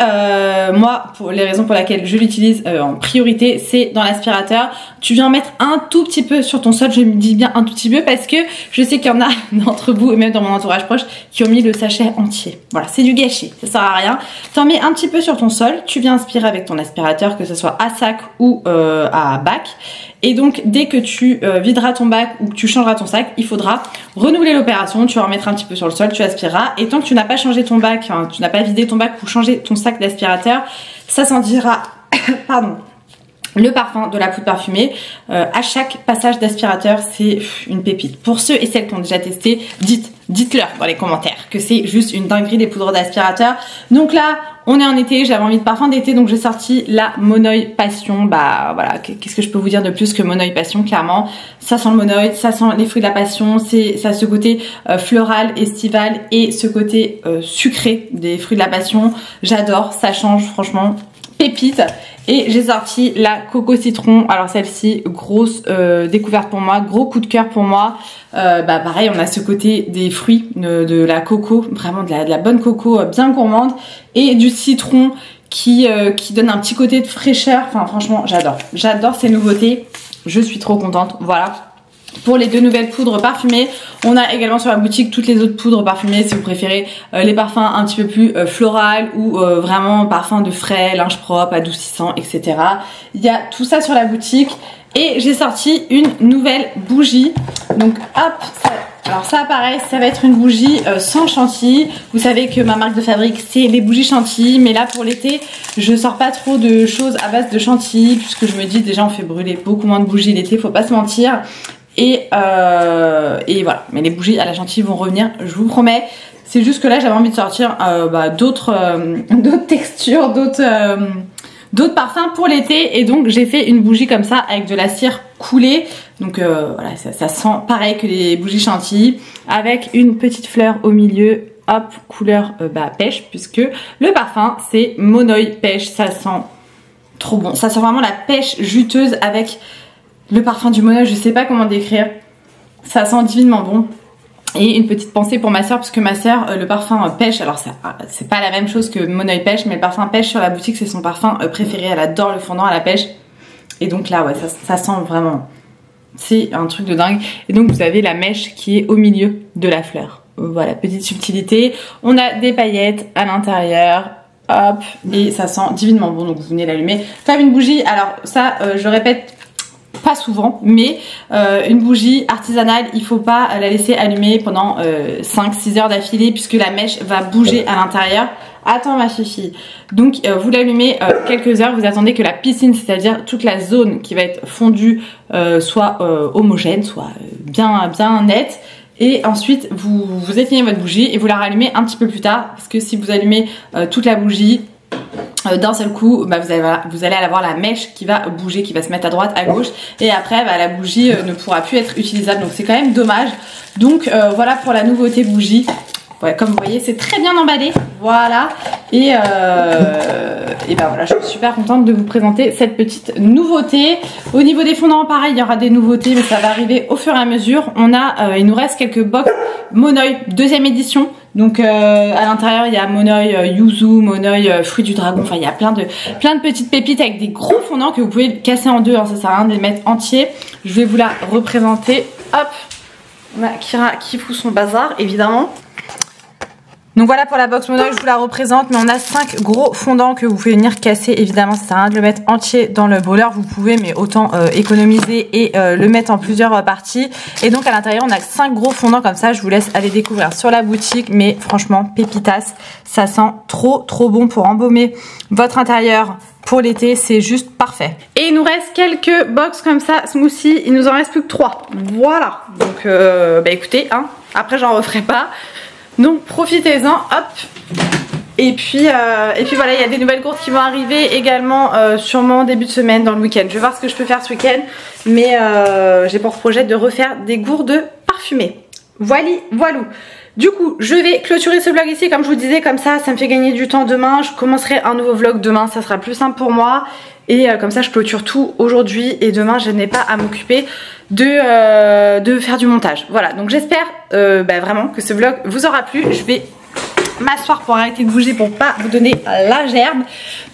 moi, pour les raisons pour lesquelles je l'utilise en priorité, c'est dans l'aspirateur. Tu viens mettre un tout petit peu sur ton sol, je me dis bien un tout petit peu parce que je sais qu'il y en a d'entre vous et même dans mon entourage proche qui ont mis le sachet entier. Voilà, c'est du gâchis, ça sert à rien. T'en mets un petit peu sur ton sol, tu viens aspirer avec ton aspirateur, que ce soit à sac ou à bac. Et donc dès que tu videras ton bac ou que tu changeras ton sac, il faudra renouveler l'opération. Tu vas en mettre un petit peu sur le sol, tu aspireras. Et tant que tu n'as pas changé ton bac, enfin, tu n'as pas vidé ton bac ou changé ton sac d'aspirateur, ça sentira pardon, le parfum de la poudre parfumée. À chaque passage d'aspirateur, c'est une pépite. Pour ceux et celles qui ont déjà testé, dites-leur dans les commentaires que c'est juste une dinguerie des poudres d'aspirateur. Donc là, on est en été, j'avais envie de parfum d'été, donc j'ai sorti la Monoï Passion. Bah voilà, qu'est-ce que je peux vous dire de plus que Monoï Passion, clairement. Ça sent le Monoï, ça sent les fruits de la passion, ça a ce côté floral, estival et ce côté sucré des fruits de la passion. J'adore, ça change franchement, pépite. Et j'ai sorti la Coco Citron. Alors celle-ci, grosse découverte pour moi, gros coup de cœur pour moi. Bah pareil, on a ce côté des fruits, de la coco, vraiment de la bonne coco bien gourmande. Et du citron qui donne un petit côté de fraîcheur. Enfin franchement, j'adore. J'adore ces nouveautés. Je suis trop contente, voilà. pour les 2 nouvelles poudres parfumées. On a également sur la boutique toutes les autres poudres parfumées si vous préférez les parfums un petit peu plus floral ou vraiment parfums de frais, linge propre, adoucissant, etc. Il y a tout ça sur la boutique. Et j'ai sorti une nouvelle bougie. Donc hop, alors ça pareil, ça va être une bougie sans chantilly. Vous savez que ma marque de fabrique c'est les bougies chantilly, mais là pour l'été je sors pas trop de choses à base de chantilly puisque je me dis déjà on fait brûler beaucoup moins de bougies l'été, faut pas se mentir. Et voilà, mais les bougies à la chantilly vont revenir, je vous promets. C'est juste que là j'avais envie de sortir d'autres textures, d'autres parfums pour l'été, et donc j'ai fait une bougie comme ça avec de la cire coulée. Donc voilà, ça sent pareil que les bougies chantilly avec une petite fleur au milieu, hop, couleur pêche, puisque le parfum c'est Monoï pêche. Ça sent trop bon, ça sent vraiment la pêche juteuse avec le parfum du Monoï, je sais pas comment décrire, ça sent divinement bon. Et une petite pensée pour ma soeur, parce que ma soeur, le parfum pêche, alors c'est pas la même chose que Monoï pêche, mais le parfum pêche sur la boutique c'est son parfum préféré, elle adore le fondant à la pêche. Et donc là ouais, ça sent vraiment, c'est un truc de dingue. Et donc vous avez la mèche qui est au milieu de la fleur, voilà, petite subtilité. On a des paillettes à l'intérieur, hop, et ça sent divinement bon, donc vous venez l'allumer comme une bougie. Alors ça, je répète pas souvent, mais une bougie artisanale, il faut pas la laisser allumer pendant 5-6 heures d'affilée puisque la mèche va bouger à l'intérieur. Attends ma fifi. Donc vous l'allumez quelques heures, vous attendez que la piscine, c'est-à-dire toute la zone qui va être fondue soit homogène, soit bien nette. Et ensuite vous éteignez votre bougie et vous la rallumez un petit peu plus tard, parce que si vous allumez toute la bougie d'un seul coup, vous allez avoir la mèche qui va bouger, qui va se mettre à droite, à gauche, et après la bougie ne pourra plus être utilisable, donc c'est quand même dommage. Donc voilà pour la nouveauté bougie. Ouais, comme vous voyez c'est très bien emballé, voilà. Et voilà, je suis super contente de vous présenter cette petite nouveauté. Au niveau des fondants pareil, il y aura des nouveautés, mais ça va arriver au fur et à mesure. Il nous reste quelques box Monoï 2e édition. Donc à l'intérieur il y a Monoï Yuzu, Monoï fruit du dragon, enfin il y a plein de petites pépites avec des gros fondants que vous pouvez casser en deux, hein, ça sert à rien de les mettre entiers. Je vais vous la représenter, hop, on a Kira qui fout son bazar évidemment. Donc voilà pour la box Monoï, je vous la représente, mais on a 5 gros fondants que vous pouvez venir casser. Évidemment ça sert à rien de le mettre entier dans le bowler, vous pouvez, mais autant économiser et le mettre en plusieurs parties. Et donc à l'intérieur on a 5 gros fondants comme ça, je vous laisse aller découvrir sur la boutique, mais franchement pépitas, ça sent trop bon pour embaumer votre intérieur. Pour l'été, c'est juste parfait. Et il nous reste quelques box comme ça, smoothie, il nous en reste plus que 3. Voilà, donc écoutez, hein, après j'en referai pas. Donc profitez-en, hop. Et puis voilà, il y a des nouvelles gourdes qui vont arriver également sûrement début de semaine, dans le week-end. Je vais voir ce que je peux faire ce week-end, mais j'ai pour projet de refaire des gourdes parfumées. Voilou. Du coup, je vais clôturer ce vlog ici, comme je vous disais, comme ça me fait gagner du temps demain. Je commencerai un nouveau vlog demain, ça sera plus simple pour moi. Et comme ça je clôture tout aujourd'hui et demain je n'ai pas à m'occuper de faire du montage. Voilà, donc j'espère vraiment que ce vlog vous aura plu. Je vais m'asseoir pour arrêter de bouger pour pas vous donner la gerbe.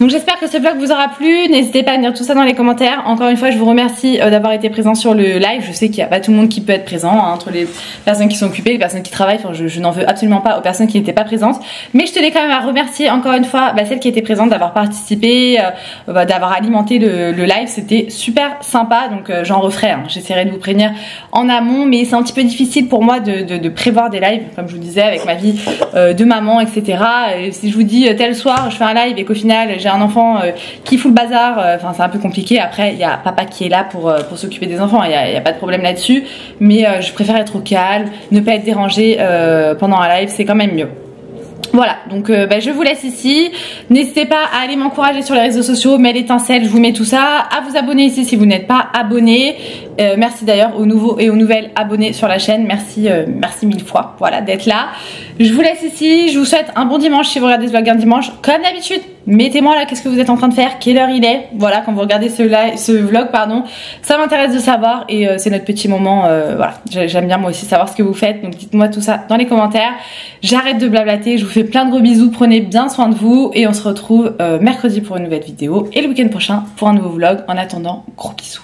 Donc j'espère que ce vlog vous aura plu. N'hésitez pas à dire tout ça dans les commentaires. Encore une fois je vous remercie d'avoir été présent sur le live. Je sais qu'il n'y a pas tout le monde qui peut être présent, hein, entre les personnes qui sont occupées, les personnes qui travaillent. Enfin, je n'en veux absolument pas aux personnes qui n'étaient pas présentes, mais je tenais quand même à remercier encore une fois celles qui étaient présentes, d'avoir participé, d'avoir alimenté le live. C'était super sympa, donc j'en referai, hein. J'essaierai de vous prévenir en amont, mais c'est un petit peu difficile pour moi de prévoir des lives, comme je vous disais, avec ma vie de maman, etc. Et si je vous dis tel soir je fais un live et qu'au final j'ai un enfant qui fout le bazar, enfin c'est un peu compliqué. Après il y a papa qui est là pour s'occuper des enfants, il y a pas de problème là-dessus, mais je préfère être au calme, ne pas être dérangée pendant un live, c'est quand même mieux. Voilà, donc je vous laisse ici. N'hésitez pas à aller m'encourager sur les réseaux sociaux, mail, étincelle, je vous mets tout ça. À vous abonner ici si vous n'êtes pas abonné. Merci d'ailleurs aux nouveaux et aux nouvelles abonnés sur la chaîne. Merci 1000 fois, voilà, d'être là. Je vous laisse ici, je vous souhaite un bon dimanche si vous regardez ce vlog un dimanche. Comme d'habitude, mettez-moi là qu'est-ce que vous êtes en train de faire, quelle heure il est. Voilà, quand vous regardez ce vlog, pardon, ça m'intéresse de savoir et c'est notre petit moment. Voilà, j'aime bien moi aussi savoir ce que vous faites, donc dites-moi tout ça dans les commentaires. J'arrête de blablater, je vous fais plein de gros bisous, prenez bien soin de vous et on se retrouve mercredi pour une nouvelle vidéo et le week-end prochain pour un nouveau vlog. En attendant, gros bisous.